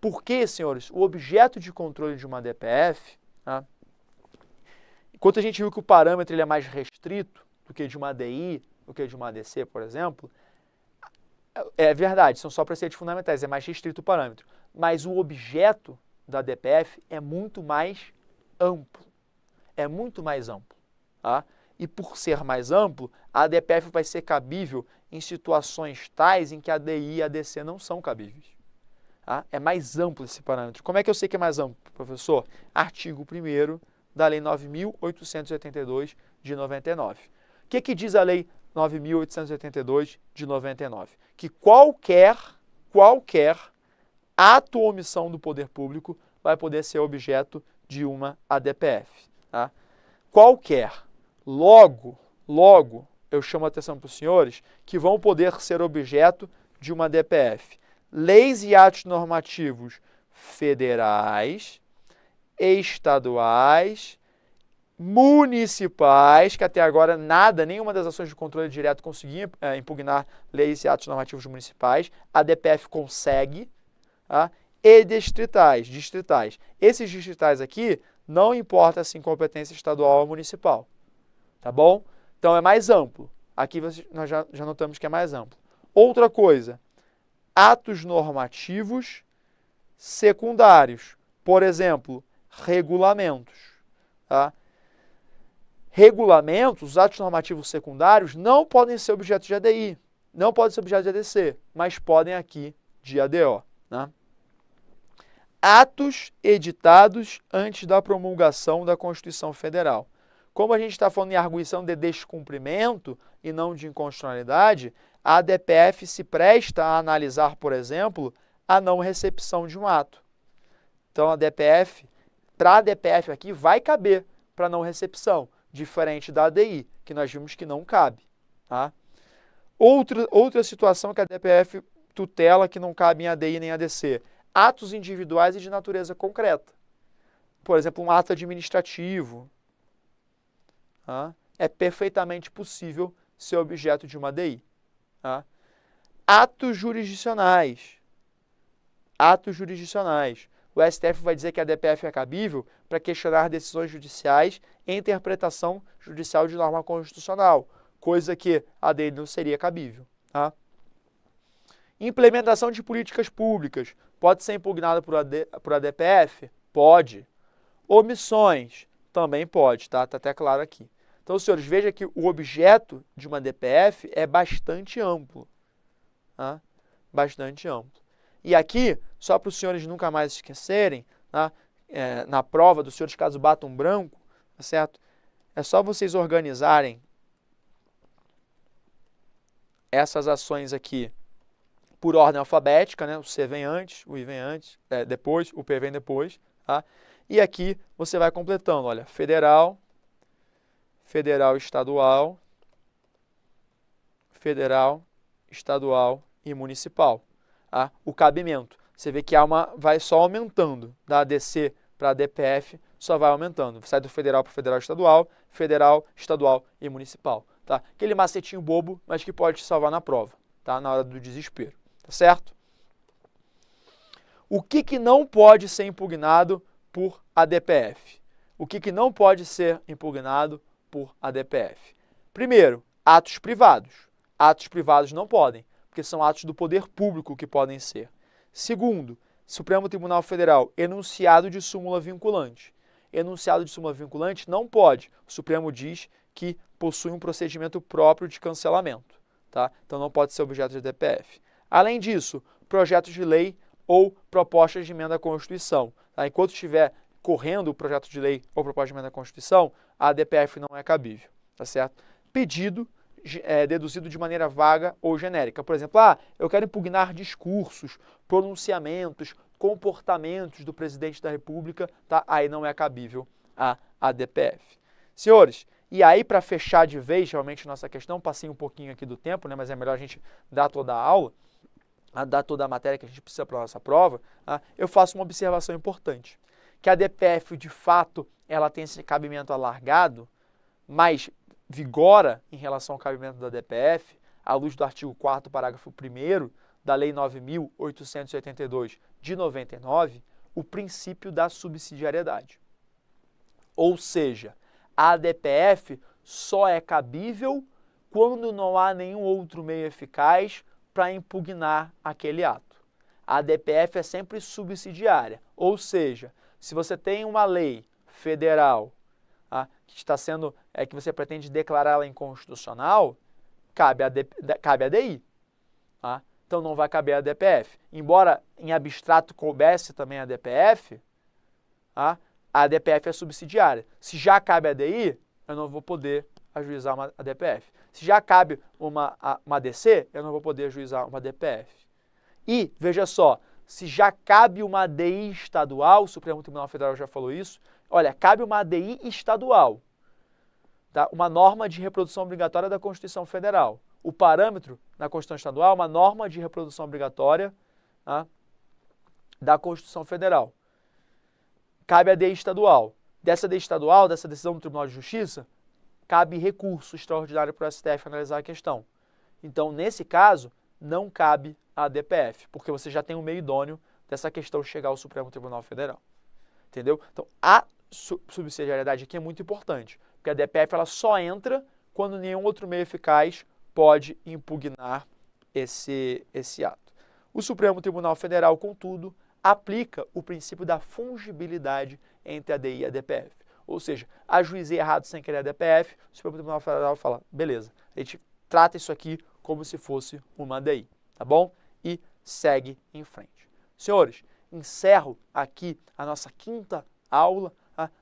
Speaker 1: Por que, senhores, o objeto de controle de uma DPF, tá? Enquanto a gente viu que o parâmetro ele é mais restrito do que de uma ADI, do que de uma ADC, por exemplo, é verdade, são só preceitos fundamentais, é mais restrito o parâmetro. Mas o objeto da DPF é muito mais amplo. É muito mais amplo. Tá? E por ser mais amplo, a DPF vai ser cabível em situações tais em que a ADI e a ADC não são cabíveis. Tá? É mais amplo esse parâmetro. Como é que eu sei que é mais amplo, professor? Artigo 1º da Lei 9.882 de 99. O que diz a Lei 9.882 de 99? Que qualquer ato ou omissão do poder público vai poder ser objeto de uma ADPF. Tá? Qualquer. Logo, eu chamo a atenção para os senhores que vão poder ser objeto de uma DPF. Leis e atos normativos federais, estaduais, municipais, que até agora nenhuma das ações de controle direto conseguia impugnar leis e atos normativos municipais, a DPF consegue, tá? E distritais. Esses distritais aqui não importa se em competência estadual ou municipal, tá bom? Então é mais amplo. Aqui nós já notamos que é mais amplo. Outra coisa, atos normativos secundários, por exemplo, regulamentos, tá? Regulamentos, os atos normativos secundários, não podem ser objeto de ADI, não podem ser objeto de ADC, mas podem aqui de ADO. Né? Atos editados antes da promulgação da Constituição Federal. Como a gente está falando em arguição de descumprimento e não de inconstitucionalidade, a DPF se presta a analisar, por exemplo, a não recepção de um ato. Então, para a DPF aqui, vai caber para não recepção, diferente da ADI, que nós vimos que não cabe. Tá? Outra situação que a DPF tutela que não cabe em ADI nem ADC, atos individuais e de natureza concreta. Por exemplo, um ato administrativo. Tá? É perfeitamente possível ser objeto de uma ADI. Tá? Atos jurisdicionais. O STF vai dizer que a DPF é cabível para questionar decisões judiciais e interpretação judicial de norma constitucional, coisa que a ADI não seria cabível. Tá? Implementação de políticas públicas pode ser impugnada por a DPF? Pode. Omissões? Também pode, tá? Está até claro aqui. Então, senhores, veja que o objeto de uma DPF é bastante amplo. Tá? Bastante amplo. E aqui, só para os senhores nunca mais esquecerem, tá? Na prova dos senhores, caso batam branco, tá certo? É só vocês organizarem essas ações aqui por ordem alfabética, né? O C vem antes, o I vem antes, depois, o P vem depois, tá? E aqui você vai completando, olha, federal, federal, estadual, federal, estadual e municipal. Tá? O cabimento, você vê que vai só aumentando, da ADC para a DPF, só vai aumentando. Sai do federal para o federal, estadual e municipal. Tá? Aquele macetinho bobo, mas que pode te salvar na prova, tá? Na hora do desespero. Tá certo? O que não pode ser impugnado por ADPF? O que não pode ser impugnado por ADPF? Primeiro, atos privados. Atos privados não podem, porque são atos do poder público que podem ser. Segundo, Supremo Tribunal Federal, enunciado de súmula vinculante. Enunciado de súmula vinculante não pode. O Supremo diz que possui um procedimento próprio de cancelamento, tá? Então não pode ser objeto de ADPF. Além disso, projetos de lei ou propostas de emenda à Constituição. Tá? Enquanto estiver correndo o projeto de lei ou proposta de emenda à Constituição, a ADPF não é cabível, tá certo? Pedido deduzido de maneira vaga ou genérica. Por exemplo, eu quero impugnar discursos, pronunciamentos, comportamentos do presidente da República, tá? Aí não é cabível a ADPF. Senhores, e aí para fechar de vez realmente nossa questão, passei um pouquinho aqui do tempo, né? Mas é melhor a gente dar toda a aula, dar toda a matéria que a gente precisa para a nossa prova, eu faço uma observação importante, que a ADPF, de fato, ela tem esse cabimento alargado, mas vigora em relação ao cabimento da ADPF, à luz do artigo 4º, parágrafo 1º da Lei 9.882 de 99, o princípio da subsidiariedade. Ou seja, a ADPF só é cabível quando não há nenhum outro meio eficaz para impugnar aquele ato. A ADPF é sempre subsidiária, ou seja, se você tem uma lei federal que está sendo, que você pretende declará-la inconstitucional, cabe a DI. Tá? Então não vai caber a ADPF. Embora em abstrato coubesse também a ADPF, a ADPF é subsidiária. Se já cabe a DI, eu não vou poder ajuizar uma ADPF. Se já cabe uma ADC, eu não vou poder ajuizar uma ADPF. E, veja só, se já cabe uma ADI estadual, o Supremo Tribunal Federal já falou isso, olha, cabe uma ADI estadual, tá? Uma norma de reprodução obrigatória da Constituição Federal. O parâmetro na Constituição Estadual é uma norma de reprodução obrigatória, tá, da Constituição Federal. Cabe a ADI estadual. Dessa ADI estadual, dessa decisão do Tribunal de Justiça, cabe recurso extraordinário para o STF analisar a questão. Então, nesse caso, não cabe a ADPF, porque você já tem um meio idôneo dessa questão chegar ao Supremo Tribunal Federal. Entendeu? Então, a subsidiariedade aqui é muito importante, porque a ADPF ela só entra quando nenhum outro meio eficaz pode impugnar esse ato. O Supremo Tribunal Federal, contudo, aplica o princípio da fungibilidade entre a ADI e a ADPF. Ou seja, ajuizei errado sem querer a ADPF, o Supremo Tribunal Federal fala, beleza, a gente trata isso aqui como se fosse uma ADI, tá bom? E segue em frente. Senhores, encerro aqui a nossa quinta aula.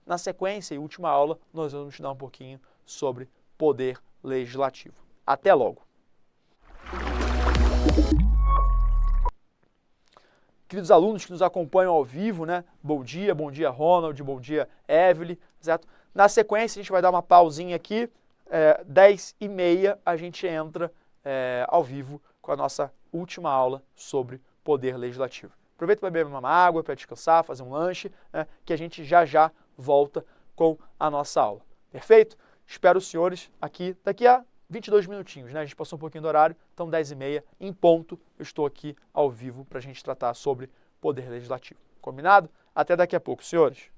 Speaker 1: Na sequência e última aula, nós vamos estudar um pouquinho sobre poder legislativo. Até logo! Queridos alunos que nos acompanham ao vivo, né? Bom dia Ronald, bom dia Evelyn, certo? Na sequência a gente vai dar uma pausinha aqui, 10h30 a gente entra ao vivo com a nossa última aula sobre poder legislativo. Aproveita para beber uma água, para descansar, fazer um lanche, né? Que a gente já volta com a nossa aula. Perfeito? Espero os senhores aqui daqui a 22 minutinhos, né? A gente passou um pouquinho do horário, então 10h30 em ponto, eu estou aqui ao vivo para a gente tratar sobre poder legislativo. Combinado? Até daqui a pouco, senhores.